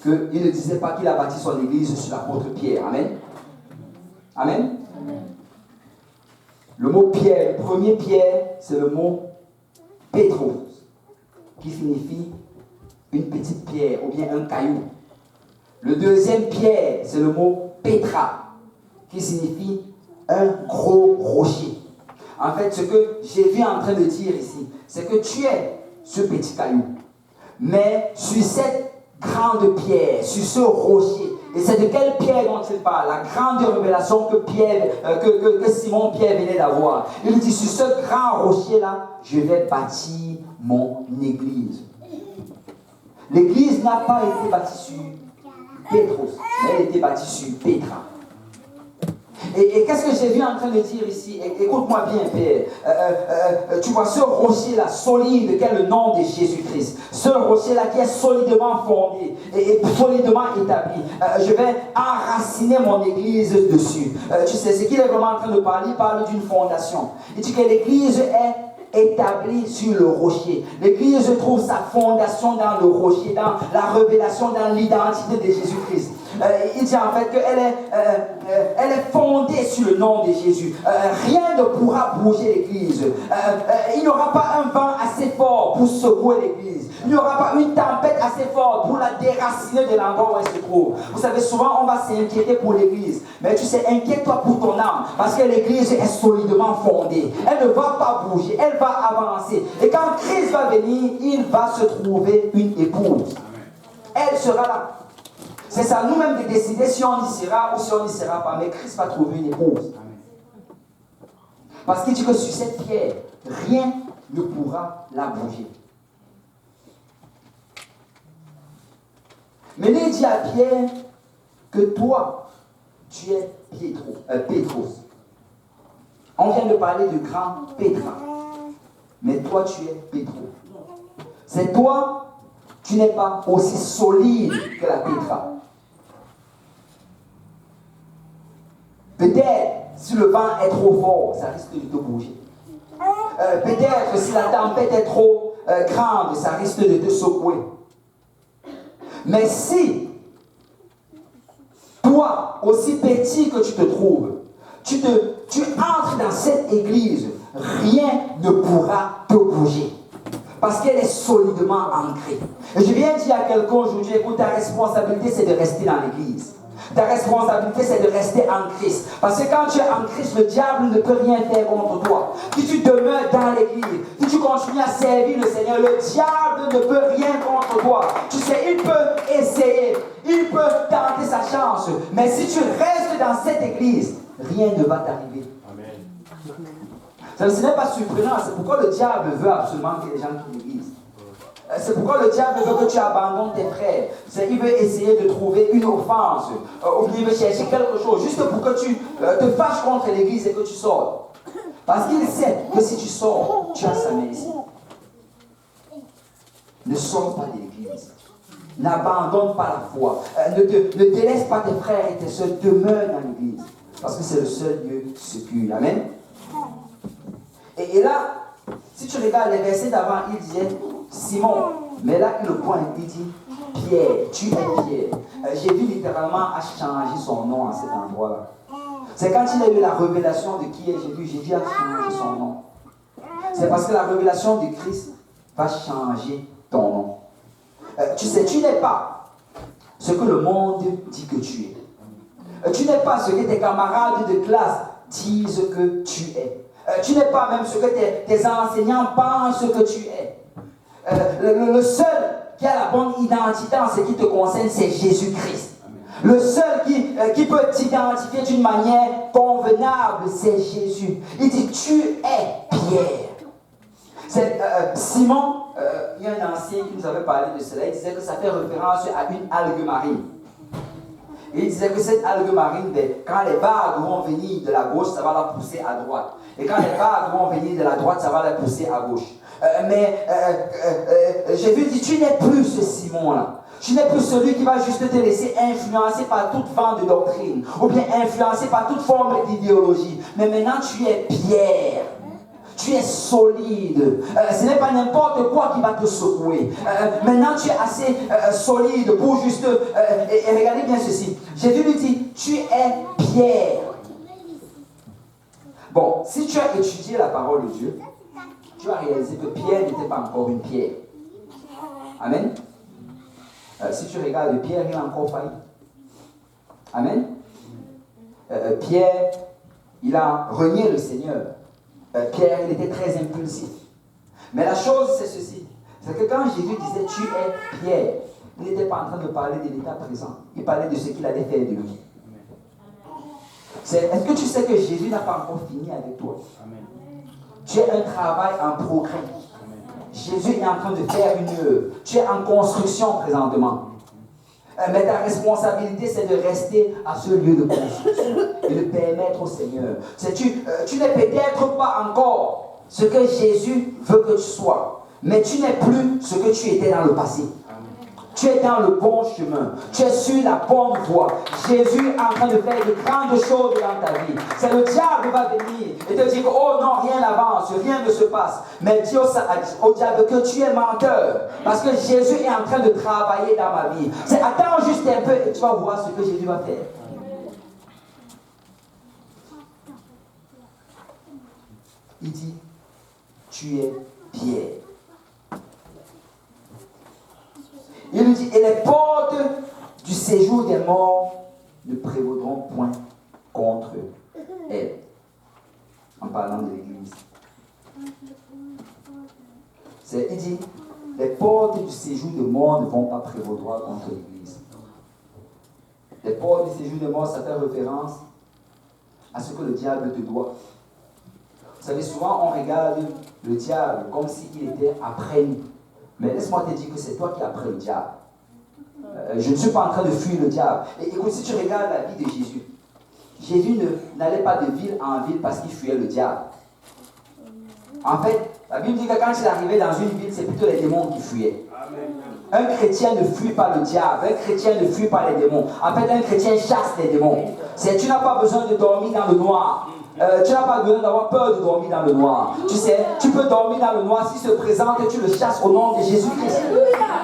qu'il ne disait pas qu'il a bâti son église sur l'apôtre Pierre. Amen. Amen. Le mot pierre, le premier pierre, c'est le mot Pétros, qui signifie une petite pierre ou bien un caillou. Le deuxième pierre, c'est le mot Pétra, qui signifie un gros rocher. En fait, ce que Jésus est en train de dire ici, c'est que tu es ce petit caillou. Mais sur cette grande pierre, sur ce rocher, et c'est de quelle pierre dont il parle? La grande révélation que Simon-Pierre venait d'avoir. Il dit, sur ce grand rocher-là, je vais bâtir mon église. L'église n'a pas été bâtie sur Pétros, mais elle a été bâtie sur Pétra. Et qu'est-ce que Jésus est en train de dire ici? Écoute-moi bien, Père. Tu vois, ce rocher-là, solide, qui est le nom de Jésus-Christ. Ce rocher-là qui est solidement fondé et solidement établi. Je vais enraciner mon église dessus. Tu sais, ce qu'il est vraiment en train de parler, il parle d'une fondation. Il dit que l'église est établie sur le rocher. L'église trouve sa fondation dans le rocher, dans la révélation, dans l'identité de Jésus-Christ. Il dit en fait qu'elle est fondée sur le nom de Jésus. Rien ne pourra bouger l'église. Il n'y aura pas un vent assez fort pour secouer l'église. Il n'y aura pas une tempête assez forte pour la déraciner de l'endroit où elle se trouve. Vous savez, souvent on va s'inquiéter pour l'église. Mais tu sais, inquiète-toi pour ton âme. Parce que l'église est solidement fondée. Elle ne va pas bouger. Elle va avancer. Et quand Christ va venir, il va se trouver une épouse. Elle sera là. C'est ça, nous-mêmes de décider si on y sera ou si on n'y sera pas. Mais Christ va trouver une épouse. Parce qu'il dit que sur cette pierre, rien ne pourra la bouger. Mais il dit à Pierre que toi, tu es Pétros. On vient de parler du grand Pétra. Mais toi, tu es Pétros. C'est toi, tu n'es pas aussi solide que la Pétra. Peut-être, si le vent est trop fort, ça risque de te bouger. Peut-être, si la tempête est trop grande, ça risque de te secouer. Mais si, toi, aussi petit que tu te trouves, tu entres dans cette église, rien ne pourra te bouger. Parce qu'elle est solidement ancrée. Et je viens dire à quelqu'un aujourd'hui, écoute, ta responsabilité, c'est de rester dans l'église. Ta responsabilité, c'est de rester en Christ. Parce que quand tu es en Christ, le diable ne peut rien faire contre toi. Si tu demeures dans l'église, si tu continues à servir le Seigneur, le diable ne peut rien contre toi. Tu sais, il peut essayer, il peut tenter sa chance. Mais si tu restes dans cette église, rien ne va t'arriver. Amen. Ce n'est pas surprenant, c'est pourquoi le diable veut absolument que les gens quittent l'église. C'est pourquoi le diable veut que tu abandonnes tes frères. Il veut essayer de trouver une offense. Ou bien il veut chercher quelque chose juste pour que tu te fâches contre l'église et que tu sors. Parce qu'il sait que si tu sors, tu as sa merci. Ne sors pas de l'église. N'abandonne pas la foi. Ne délaisse pas tes frères et tes soeurs. Demeure dans l'église. Parce que c'est le seul lieu sécure. Amen. Et là, si tu regardes les versets d'avant, il disait Simon, mais là il le pointe, il dit Pierre, tu es Pierre. Jésus littéralement a changé son nom à cet endroit-là. C'est quand il a eu la révélation de qui est Jésus, Jésus a changé son nom. C'est parce que la révélation de Christ va changer ton nom. Tu sais, tu n'es pas ce que le monde dit que tu es. Tu n'es pas ce que tes camarades de classe disent que tu es. Tu n'es pas même ce que tes enseignants pensent que tu es. Le seul qui a la bonne identité en ce qui te concerne, c'est Jésus-Christ. Le seul qui peut t'identifier d'une manière convenable, c'est Jésus. Il dit, tu es Pierre. C'est, Simon, il y a un ancien qui nous avait parlé de cela, il disait que ça fait référence à une algue marine. Et il disait que cette algue marine, quand les vagues vont venir de la gauche, ça va la pousser à droite. Et quand les vagues vont venir de la droite, ça va la pousser à gauche. Jésus dit, tu n'es plus ce Simon-là. Tu n'es plus celui qui va juste te laisser influencer par toute forme de doctrine, ou bien influencer par toute forme d'idéologie. Mais maintenant, tu es Pierre. Tu es solide. Ce n'est pas n'importe quoi qui va te secouer. Maintenant, tu es assez solide pour juste... et regardez bien ceci. Jésus lui dit, tu es Pierre. Bon, si tu as étudié la parole de Dieu, tu as réalisé que Pierre n'était pas encore une pierre. Amen. Si tu regardes Pierre, il a encore failli. Amen. Pierre, il a renié le Seigneur. Pierre, il était très impulsif. Mais la chose, c'est ceci. C'est que quand Jésus disait, tu es Pierre, il n'était pas en train de parler de l'état présent. Il parlait de ce qu'il allait faire de lui. Est-ce que tu sais que Jésus n'a pas encore fini avec toi? Amen. Tu es un travail en progrès. Amen. Jésus est en train de faire une œuvre. Tu es en construction présentement. Mais ta responsabilité, c'est de rester à ce lieu de construction et de permettre au Seigneur. Tu n'es peut-être pas encore ce que Jésus veut que tu sois, mais tu n'es plus ce que tu étais dans le passé. Tu es dans le bon chemin. Tu es sur la bonne voie. Jésus est en train de faire de grandes choses dans ta vie. C'est le diable qui va venir et te dire, oh non, rien n'avance, rien ne se passe. Mais dis au diable que tu es menteur. Parce que Jésus est en train de travailler dans ma vie. Attends juste un peu et tu vas voir ce que Jésus va faire. Il dit, tu es Pierre. Il lui dit, et les portes du séjour des morts ne prévaudront point contre elle. En parlant de l'Église. Il dit, les portes du séjour des morts ne vont pas prévaloir contre l'Église. Les portes du séjour des morts, ça fait référence à ce que le diable te doit. Vous savez, souvent on regarde le diable comme s'il était après nous. Mais laisse-moi te dire que c'est toi qui es après le diable. Je ne suis pas en train de fuir le diable. Et écoute, si tu regardes la vie de Jésus, Jésus n'allait pas de ville en ville parce qu'il fuyait le diable. En fait, la Bible dit que quand il arrivait dans une ville, c'est plutôt les démons qui fuyaient. Un chrétien ne fuit pas le diable, un chrétien ne fuit pas les démons. En fait, un chrétien chasse les démons. Tu n'as pas besoin de dormir dans le noir. Tu n'as pas besoin d'avoir peur de dormir dans le noir. Tu sais, tu peux dormir dans le noir s'il se présente et tu le chasses au nom de Jésus-Christ.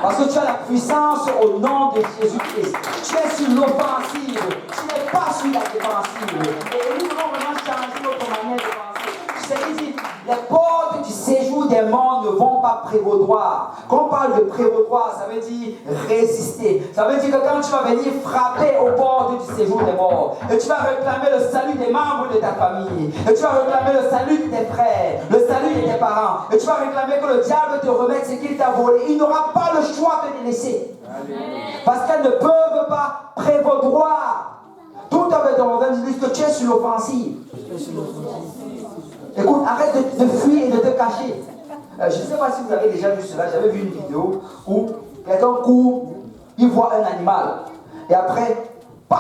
Parce que tu as la puissance au nom de Jésus-Christ. Tu es sur l'offensive. Tu n'es pas sur la défensive. Et nous devons vraiment changer notre manière de penser. Tu sais, il dit, les portes du séjour des morts ne vont pas prévaloir. Quand on parle de prévaloir, ça veut dire résister. Ça veut dire que quand tu vas venir frapper aux portes du séjour des morts, et tu vas réclamer le salut des membres de ta famille, et tu vas réclamer le salut de tes frères, le salut de tes parents, et tu vas réclamer que le diable te remette ce qu'il t'a volé, il n'aura pas le choix de les laisser. Parce qu'elles ne peuvent pas prévaloir. Tout avec ton revers dit que tu es sur l'offensive. Écoute, arrête de fuir et de te cacher. Je ne sais pas si vous avez déjà vu cela. J'avais vu une vidéo où quelqu'un court, il voit un animal. Et après, pam,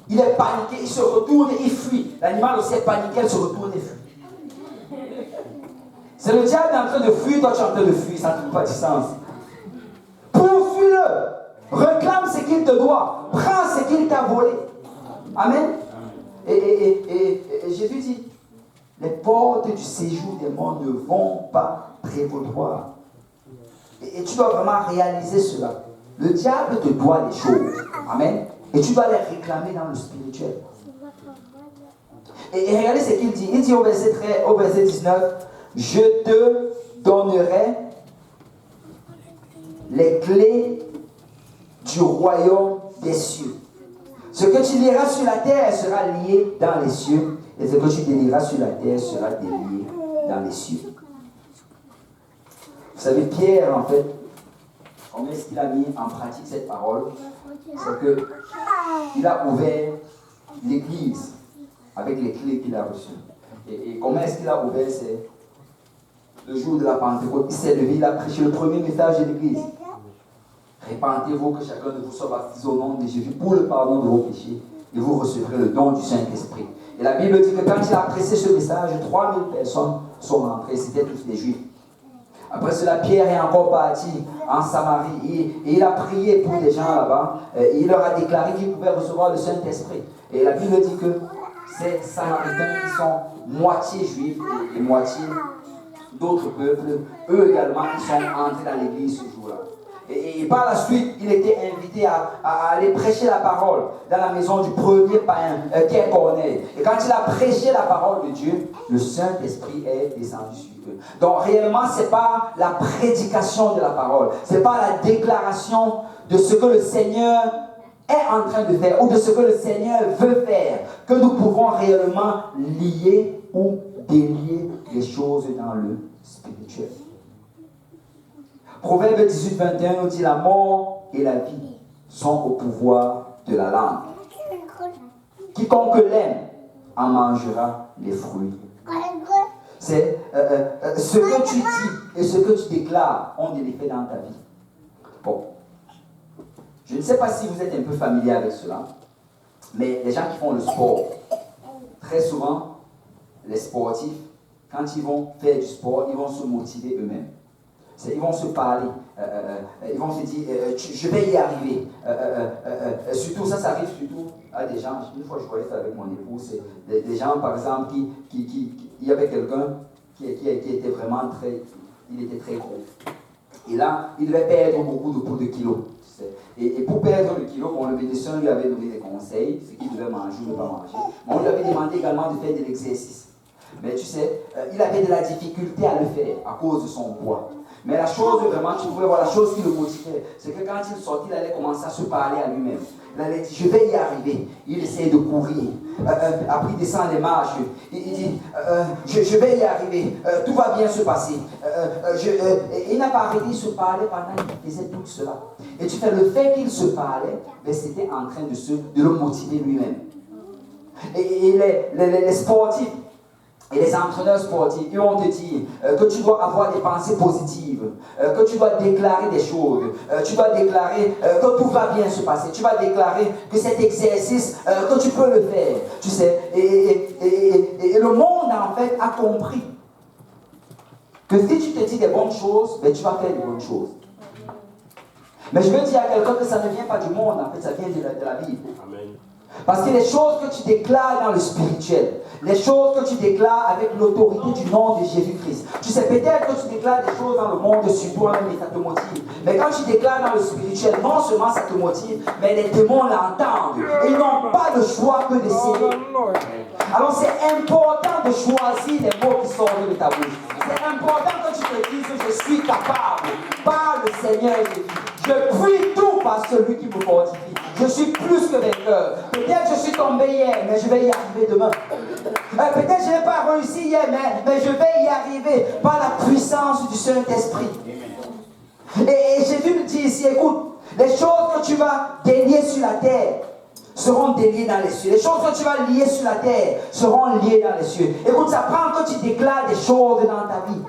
il est paniqué, il se retourne et il fuit. L'animal aussi est paniqué, il se retourne et fuit. C'est le diable qui est en train de fuir, toi tu es en train de fuir, ça n'a pas de sens. Poursuis-le. Réclame ce qu'il te doit. Prends ce qu'il t'a volé. Amen. Et Jésus dit, les portes du séjour des morts ne vont pas prévaloir. Et tu dois vraiment réaliser cela. Le diable te doit des choses. Amen. Et tu dois les réclamer dans le spirituel. Et regardez ce qu'il dit. Il dit au verset 19, je te donnerai les clés du royaume des cieux. Ce que tu lieras sur la terre sera lié dans les cieux. Et ce que tu délieras sur la terre sera délié dans les cieux. Vous savez, Pierre, en fait, comment est-ce qu'il a mis en pratique cette parole? C'est qu'il a ouvert l'église avec les clés qu'il a reçues. Et comment est-ce qu'il a ouvert? C'est le jour de la Pentecôte. Il s'est levé, il a prêché le premier message de l'église. Répentez-vous, que chacun de vous soit baptisé au nom de Jésus pour le pardon de vos péchés, et vous recevrez le don du Saint-Esprit. Et la Bible dit que quand il a prêché ce message, 3000 personnes sont rentrées, c'était tous des Juifs. Après cela, Pierre est encore parti en Samarie et il a prié pour les gens là-bas. Et il leur a déclaré qu'ils pouvaient recevoir le Saint-Esprit. Et la Bible dit que ces Samaritains qui sont moitié juifs et moitié d'autres peuples, eux également, ils sont entrés dans l'église ce jour-là. Et par la suite, il était invité à aller prêcher la parole dans la maison du premier païen, qui est Corneille. Et quand il a prêché la parole de Dieu, le Saint-Esprit est descendu sur eux. Donc réellement, ce n'est pas la prédication de la parole, ce n'est pas la déclaration de ce que le Seigneur est en train de faire ou de ce que le Seigneur veut faire, que nous pouvons réellement lier ou délier les choses dans le spirituel. Proverbe 18, 21 nous dit: la mort et la vie sont au pouvoir de la langue. Quiconque l'aime en mangera les fruits. C'est ce que tu dis et ce que tu déclares ont des effets dans ta vie. Bon, je ne sais pas si vous êtes un peu familier avec cela, mais les gens qui font le sport, très souvent, les sportifs, quand ils vont faire du sport, ils vont se motiver eux-mêmes. Ils vont se parler, ils vont se dire je vais y arriver. Surtout, ça arrive surtout à des gens. Une fois, je voyais ça avec mon épouse. C'est des gens, par exemple, il y avait quelqu'un qui était vraiment il était très gros. Et là, il devait perdre beaucoup de kilos. Et pour perdre le kilo, le médecin lui avait donné des conseils, ce qu'il devait manger ou ne pas manger. Mais on lui avait demandé également de faire de l'exercice. Mais tu sais, il avait de la difficulté à le faire à cause de son poids. Mais la chose vraiment, tu pouvais voir la chose qui le motivait, c'est que quand il sortait, il allait commencer à se parler à lui-même. Il allait dire, je vais y arriver. Il essayait de courir. Après, il descend les marches. Il dit, je vais y arriver. Tout va bien se passer. Il n'a pas arrêté, il se parlait pendant qu'il faisait tout cela. Et tu fais le fait qu'il se parlait, mais c'était en train de le motiver lui-même. Et les sportifs, et les entraîneurs sportifs, ils vont te dire que tu dois avoir des pensées positives, que tu dois déclarer des choses, tu dois déclarer que tout va bien se passer, tu vas déclarer que cet exercice, que tu peux le faire, tu sais. Et le monde, en fait, a compris que si tu te dis des bonnes choses, ben, tu vas faire des bonnes choses. Mais je veux dire à quelqu'un que ça ne vient pas du monde, en fait, ça vient de la Bible. Amen. Parce que les choses que tu déclares dans le spirituel, les choses que tu déclares avec l'autorité du nom de Jésus-Christ. Tu sais, peut-être que tu déclares des choses dans le monde sur toi-même et ça te motive. Mais quand tu déclares dans le spirituel, non seulement ça te motive, mais les démons l'entendent. Et ils n'ont pas le choix que d'essayer. Alors c'est important de choisir les mots qui sortent de ta bouche. C'est important que tu te dises que je suis capable par le Seigneur Jésus. Je puis tout par celui qui me fortifie. Je suis plus que vainqueur. Peut-être je suis tombé hier, mais je vais y arriver demain. Peut-être je n'ai pas réussi hier, mais je vais y arriver par la puissance du Saint-Esprit. Et Jésus me dit ici, écoute, les choses que tu vas délier sur la terre seront déliées dans les cieux. Les choses que tu vas lier sur la terre seront liées dans les cieux. Écoute, ça prend que tu déclares des choses dans ta vie.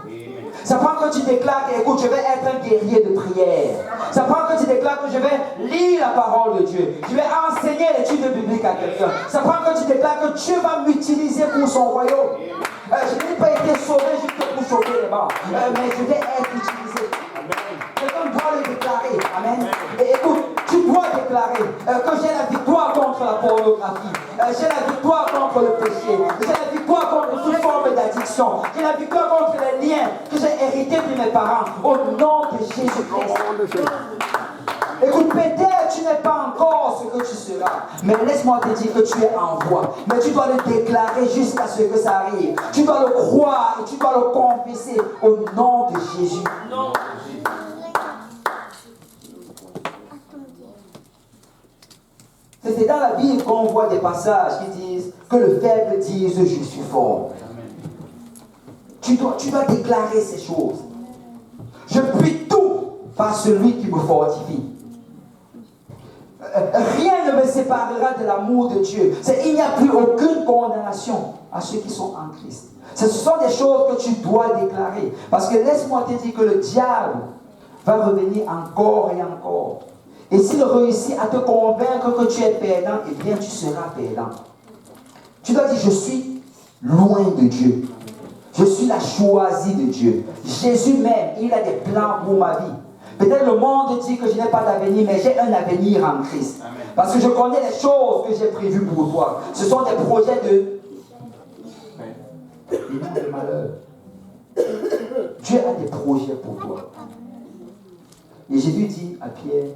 Ça prend que tu déclares que, écoute, je vais être un guerrier de prière. Ça prend que tu déclares que je vais lire la parole de Dieu. Je vais enseigner l'étude biblique à quelqu'un. Ça prend que tu déclares que Dieu va m'utiliser pour son royaume. Je n'ai pas été sauvé juste pour sauver les morts. Mais je vais être utilisé. Quelqu'un doit le déclarer. Amen. Et écoute, tu dois déclarer que j'ai la victoire contre la pornographie. J'ai la victoire contre le péché. J'ai la victoire contre toute forme d'addiction. J'ai la victoire contre les liens que j'ai hérités de mes parents. Au nom de Jésus-Christ. Écoute, peut-être tu n'es pas encore ce que tu seras. Mais laisse-moi te dire que tu es en voie. Mais tu dois le déclarer jusqu'à ce que ça arrive. Tu dois le croire et tu dois le confesser au nom de Jésus. Non. C'est dans la Bible qu'on voit des passages qui disent que le faible dise je suis fort. Tu dois déclarer ces choses. Je puis tout par celui qui me fortifie. Rien ne me séparera de l'amour de Dieu. Il n'y a plus aucune condamnation à ceux qui sont en Christ. Ce sont des choses que tu dois déclarer. Parce que laisse-moi te dire que le diable va revenir encore et encore. Et s'il réussit à te convaincre que tu es perdant, eh bien tu seras perdant. Tu dois dire, je suis loin de Dieu. Je suis la choisie de Dieu. Jésus même, il a des plans pour ma vie. Peut-être le monde dit que je n'ai pas d'avenir, mais j'ai un avenir en Christ. Amen. Parce que je connais les choses que j'ai prévues pour toi. Ce sont des projets de malheur. Dieu a des projets pour toi. Et Jésus dit à Pierre,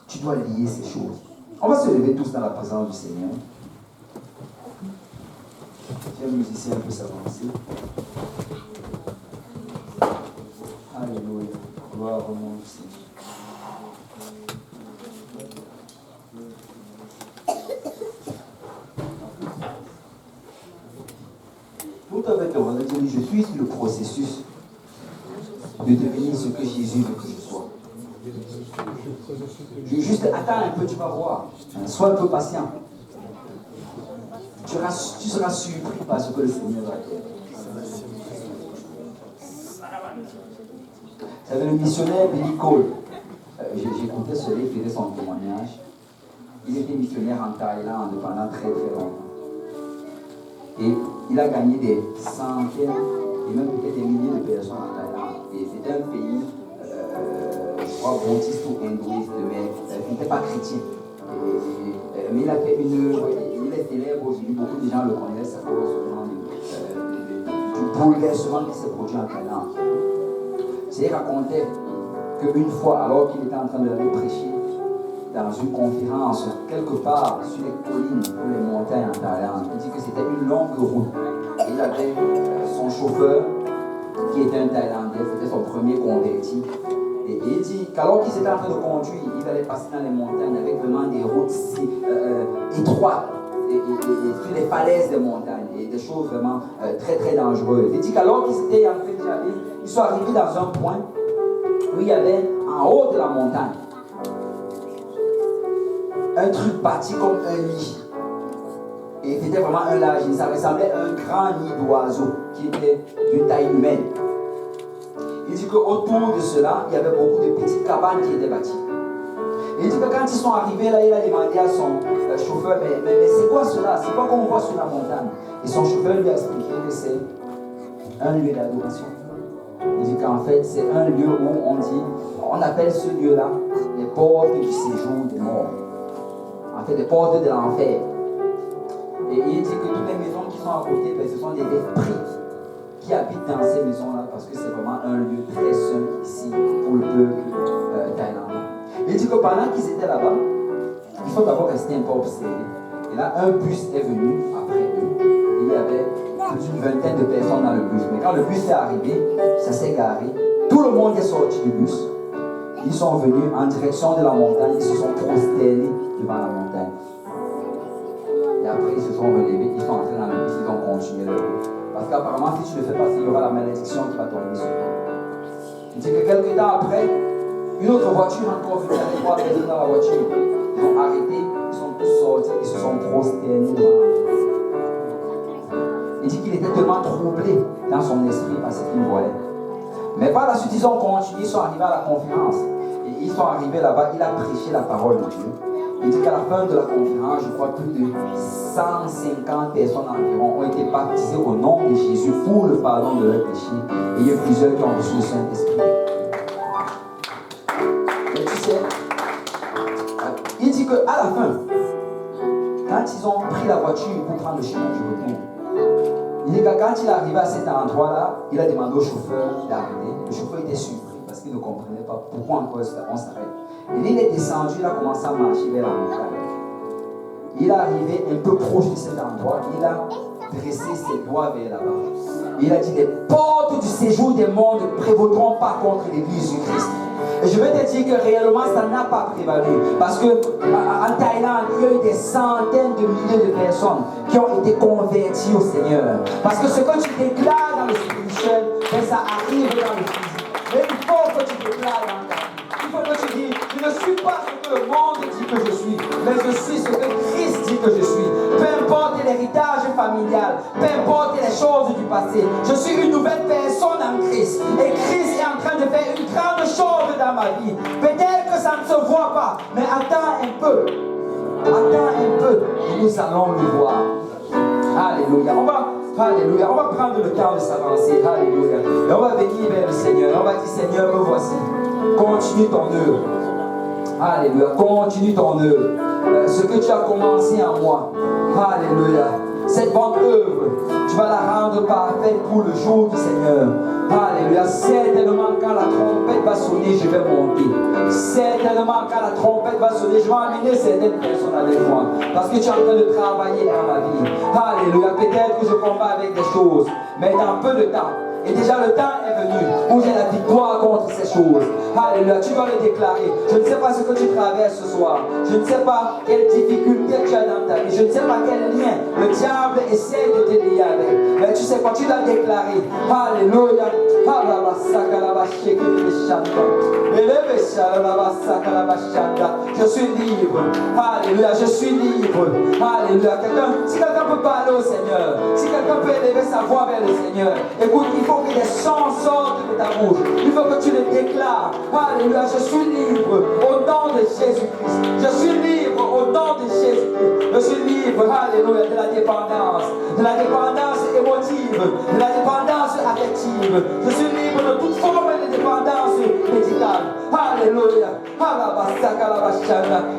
tu dois lier ces choses. On va se lever tous dans la présence du Seigneur. J'ai un musicien peut s'avancer. Alléluia. Gloire au nom du Seigneur. Tout avec le roi de Dieu, je suis sur le processus de devenir ce que Jésus veut que je sois. Juste attends un peu, tu vas voir. Sois un peu patient. Tu seras surpris par ce que le Seigneur va faire. Vous savez, le missionnaire Billy Cole, j'écoutais ce livre, il faisait son témoignage. Il était missionnaire en Thaïlande pendant très très longtemps. Et il a gagné des centaines et même peut-être des milliers de personnes en Thaïlande. Et c'était un pays, je crois, bouddhiste ou hindouiste, mais il n'était pas chrétien. Mais il a fait une œuvre, il est célèbre aujourd'hui, beaucoup de gens le connaissent à cause du bouleversement qui s'est produit en Thaïlande. Il racontait qu'une fois, alors qu'il était en train d'aller prêcher dans une conférence, quelque part sur les collines ou les montagnes en Thaïlande, il dit que c'était une longue route. Et il avait son chauffeur, qui était un Thaïlandais, c'était son premier converti. Et il dit qu'alors qu'il était en train de conduire, il allait passer dans les montagnes avec vraiment des routes si étroites et sur les falaises des montagnes et des choses vraiment très très dangereuses. Il dit qu'alors qu'ils étaient en train d'y aller, ils sont arrivés dans un point où il y avait en haut de la montagne un truc bâti comme un nid. Et c'était vraiment un large nid. Ça ressemblait à un grand nid d'oiseaux qui était d'une taille humaine. Il dit qu'autour de cela, il y avait beaucoup de petites cabanes qui étaient bâties. Et il dit que quand ils sont arrivés là, il a demandé à son chauffeur, mais c'est quoi cela? C'est quoi qu'on voit sur la montagne? Et son chauffeur lui a expliqué que c'est un lieu d'adoration. Il dit qu'en fait, c'est un lieu où on appelle ce lieu-là les portes du séjour des morts. En fait, les portes de l'enfer. Et il dit que toutes les maisons qui sont à côté, ce sont des esprits qui habitent dans ces maisons-là parce que c'est vraiment un lieu très saint ici pour le peuple thaïlandais. Il dit que pendant qu'ils étaient là-bas, ils sont d'abord restés un peu observés. Et là, un bus est venu après eux. Il y avait une vingtaine de personnes dans le bus. Mais quand le bus est arrivé, ça s'est garé. Tout le monde est sorti du bus. Ils sont venus en direction de la montagne. Ils se sont prosternés devant la montagne. Et après, ils se sont relevés. Ils sont entrés dans le bus. Ils ont continué leur route. Parce qu'apparemment, si tu ne le fais pas, il y aura la malédiction qui va tomber sur toi. Il dit que quelques temps après, une autre voiture encore venue avec 3 personnes dans la voiture. Ils ont arrêté, ils sont tous sortis, ils se sont prosternés devant la montagne. Il dit qu'il était tellement troublé dans son esprit par ce qu'il voyait. Mais par la suite, ils ont continué, ils sont arrivés à la conférence. Et ils sont arrivés là-bas, il a prêché la parole de Dieu. Il dit qu'à la fin de la conférence, je crois plus de 150 personnes environ ont été baptisées au nom de Jésus pour le pardon de leurs péchés. Et il y a plusieurs qui ont reçu le Saint-Esprit. Et tu sais, il dit qu'à la fin, quand ils ont pris la voiture pour prendre le chemin du retour, il dit que quand il est arrivé à cet endroit-là, il a demandé au chauffeur d'arrêter. Le chauffeur était surpris parce qu'il ne comprenait pas pourquoi encore on s'arrête. Et il est descendu, il a commencé à marcher vers la montagne. Il est arrivé un peu proche de cet endroit, il a dressé ses doigts vers là-bas. Il a dit, les portes du séjour des morts ne prévaudront pas contre l'Église du Christ. Et je vais te dire que réellement ça n'a pas prévalu. Parce que en Thaïlande, il y a eu des centaines de milliers de personnes qui ont été converties au Seigneur. Parce que ce que tu déclares dans le spirituel, ça arrive dans le physique. Mais que je suis, mais je suis ce que Christ dit que je suis. Peu importe l'héritage familial, peu importe les choses du passé, je suis une nouvelle personne en Christ. Et Christ est en train de faire une grande chose dans ma vie. Peut-être que ça ne se voit pas, mais attends un peu. Attends un peu et nous allons le voir. Alléluia. Alléluia. On va prendre le temps de s'avancer. Alléluia. Et on va venir vers le Seigneur. On va dire, Seigneur, me voici. Continue ton œuvre. Alléluia. Continue ton œuvre. Ce que tu as commencé en moi. Alléluia. Cette bonne œuvre, tu vas la rendre parfaite pour le jour du Seigneur. Alléluia. Certainement, quand la trompette va sonner, je vais monter. Certainement, quand la trompette va sonner, je vais amener certaines personnes avec moi. Parce que tu es en train de travailler dans ma vie. Alléluia. Peut-être que je combats avec des choses, mais dans peu de temps. Et déjà le temps est venu où j'ai la victoire contre ces choses. Alléluia, tu dois le déclarer. Je ne sais pas ce que tu traverses ce soir. Je ne sais pas quelle difficulté tu as dans ta vie. Je ne sais pas quel lien le diable essaie de te lier avec. Mais tu sais quoi, tu dois déclarer. Alléluia. Je suis libre. Alléluia, je suis libre. Alléluia. Si quelqu'un peut parler au Seigneur, si quelqu'un peut élever sa voix vers le Seigneur, écoute, il faut que les chants sortent de ta bouche. Il faut que tu le déclares. Alléluia, je suis libre au nom de Jésus-Christ. Je suis libre au nom de Jésus-Christ. Je suis libre, alléluia, de la dépendance émotive, de la dépendance affective. Je suis libre de toute forme de dépendance médicale. Alléluia.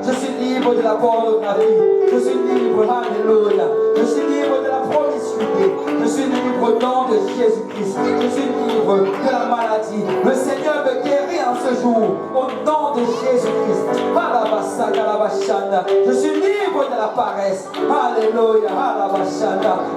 Je suis libre de la pornographie. Je suis libre, alléluia. Je suis libre de la promiscuité. Je suis libre au nom de Jésus-Christ. Je suis libre de la maladie. Le Seigneur me guérit en ce jour au nom de Jésus-Christ. Je suis libre de la paresse. Alléluia.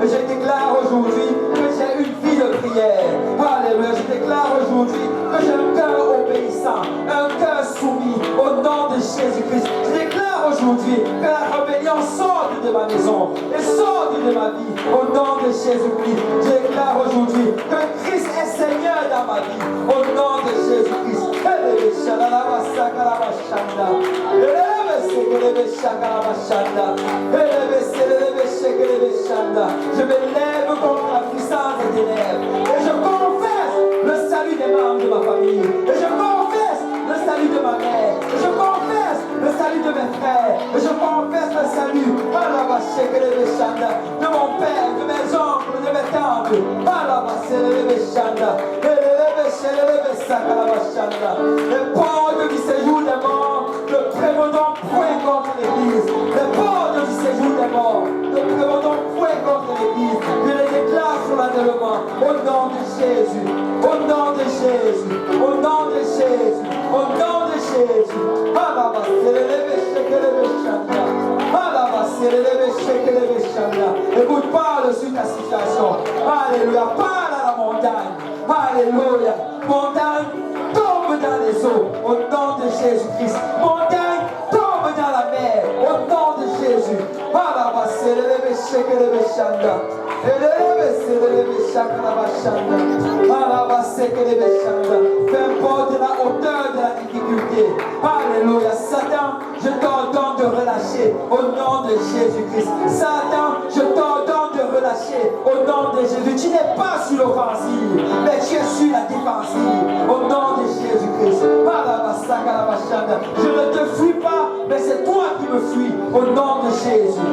Et je déclare aujourd'hui que j'ai une vie de prière. Alléluia. Je déclare aujourd'hui que j'ai un cœur obéissant, un cœur soumis au nom de Jésus-Christ. Je déclare aujourd'hui que la rébellion sorte de ma maison et sorte de ma vie au nom de Jésus-Christ. Je déclare aujourd'hui que Christ est Seigneur dans ma vie au nom de Jésus-Christ. Je me lève contre la puissance des ténèbres et je confesse le salut des membres de ma famille et je confesse le salut de ma mère et je confesse le salut de mes frères et je confesse le salut de mon père, de mes oncles, de mes tantes. Les portes du séjour des morts ne prévaudront point contre l'Église. Les portes du séjour des morts ne prévaudront point contre l'Église. Je les déclare solennellement au nom de Jésus, au nom de Jésus, au nom de Jésus, au nom de Jésus. Écoute, parle sur ta situation. Alléluia, parle à la montagne. Alléluia, montagne, tombe dans les eaux au nom de Jésus-Christ. Montagne, tombe dans la mer au nom de Jésus. Peu importe la hauteur de la difficulté. Alléluia. Satan, je t'ordonne de relâcher au nom de Jésus-Christ. Satan, je t'ordonne de relâcher au nom de Jésus. Tu n'es pas sur l'offensive, mais tu es sur la défensive au nom de Jésus-Christ. Je ne te fuis pas, mais c'est toi qui me fuis au nom de Jésus.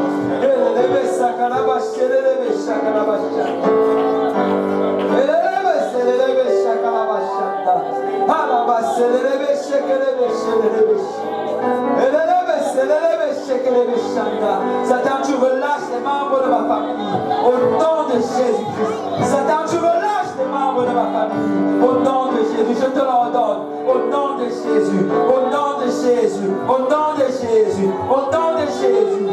Satan, tu relâches les membres de ma famille au nom de Jésus-Christ. Satan, tu relâches les membres de ma famille au nom de Jésus. Je te l'ordonne au nom de Jésus, au nom de Jésus, au nom de Jésus, au nom de Jésus.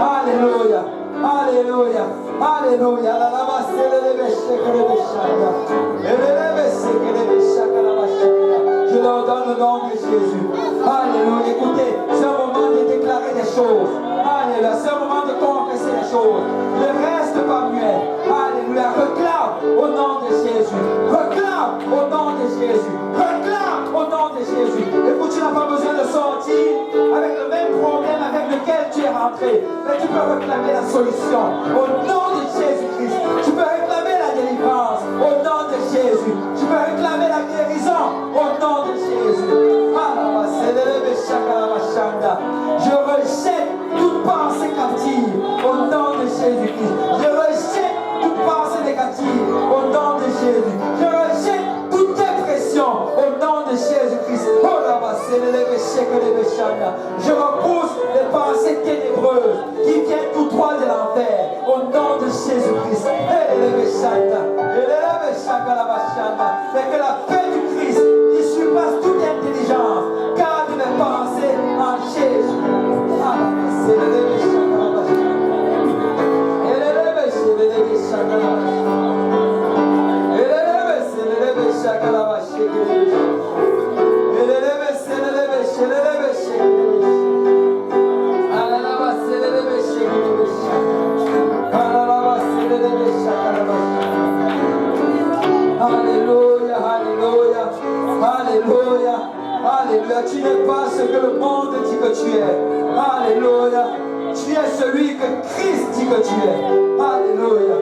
Alléluia, alléluia, alléluia. Je leur donne le nom de Jésus. Alléluia. Écoutez, c'est un moment de déclarer des choses. Alléluia. C'est un moment de Jésus. Réclame au nom de Jésus. Écoute, tu n'as pas besoin de sortir avec le même problème avec lequel tu es rentré. Mais tu peux réclamer la solution au nom de Jésus-Christ. Tu peux réclamer la délivrance au nom de Jésus. Tu peux réclamer la guérison au nom de Jésus. Je rejette toute pensée captive au nom de Jésus-Christ. Je rejette toute pensée négative au nom de Jésus. Je rejette toute dépression au nom de Jésus-Christ. Je repousse les pensées ténébreuses qui viennent tout droit de l'enfer au nom de Jésus-Christ. Et que la paix du Christ qui surpasse toute intelligence garde mes pensées en Jésus. Alléluia, alléluia, alléluia, alléluia. Tu n'es pas ce que le monde dit que tu es. Alléluia. Tu es celui que Christ dit que tu es. Alléluia.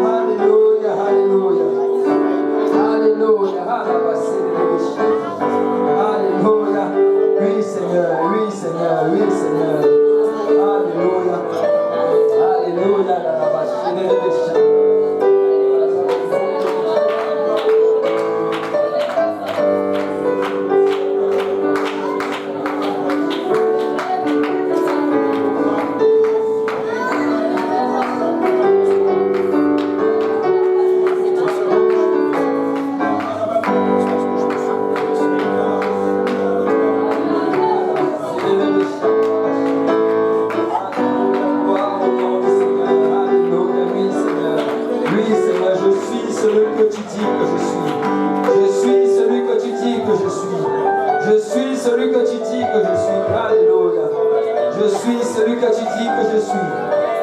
Alléluia, alléluia. Alléluia. Alléluia. Oui, Seigneur, oui, Seigneur, oui, Seigneur. Alléluia. Alléluia.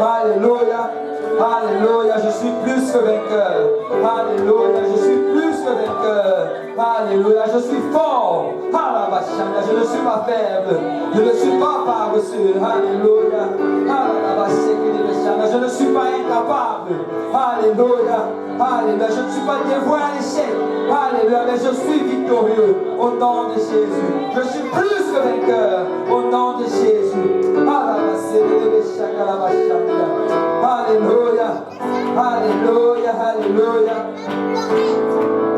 Alléluia, alléluia, je suis plus que vainqueur. Alléluia, je suis plus que vainqueur. Alléluia, je suis fort. Je ne suis pas faible. Je ne suis pas paresseux. Alléluia. Je ne suis pas incapable. Alléluia. Alléluia. Je ne suis pas dévoué à l'échec. Alléluia. Mais je suis victorieux au nom de Jésus. Je suis plus que vainqueur au nom de Jésus. Alléluia. Alléluia. Alléluia.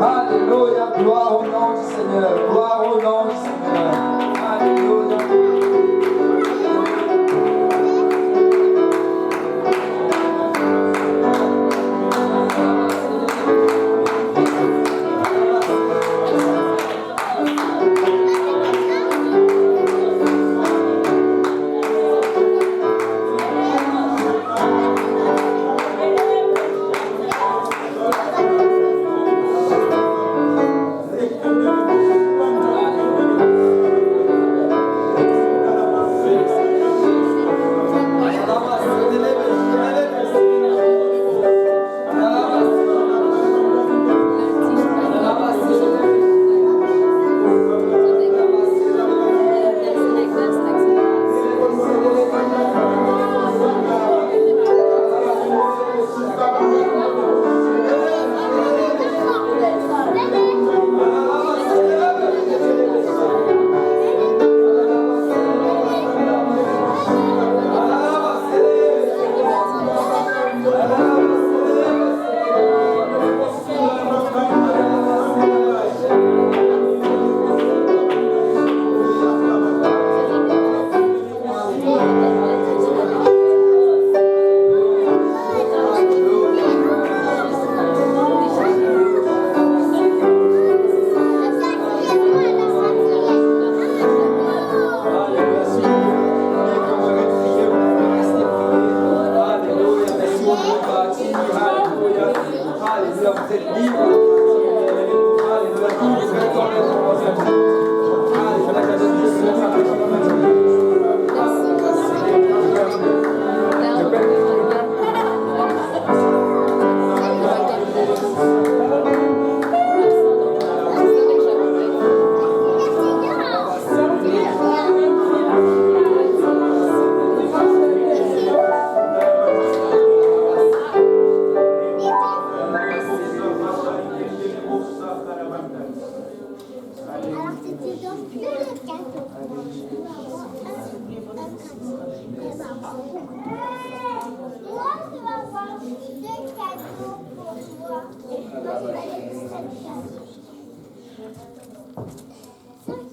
Alléluia. Gloire au nom du Seigneur. Gloire au nom du Seigneur. Alléluia.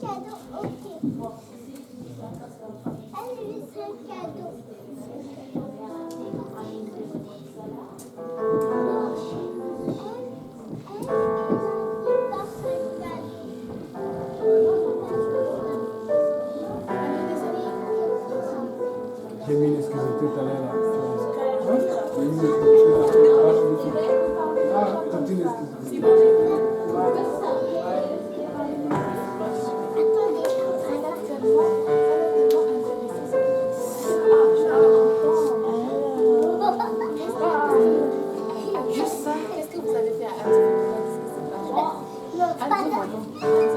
cadeau, ok. Allez, c'est un cadeau. J'ai mis l'excuse tout à l'heure là. J'ai mis l'excuse tout à l'heure. Ah, t'as dit l'excuse. Juste ça, qu'est-ce que vous avez fait à Anne?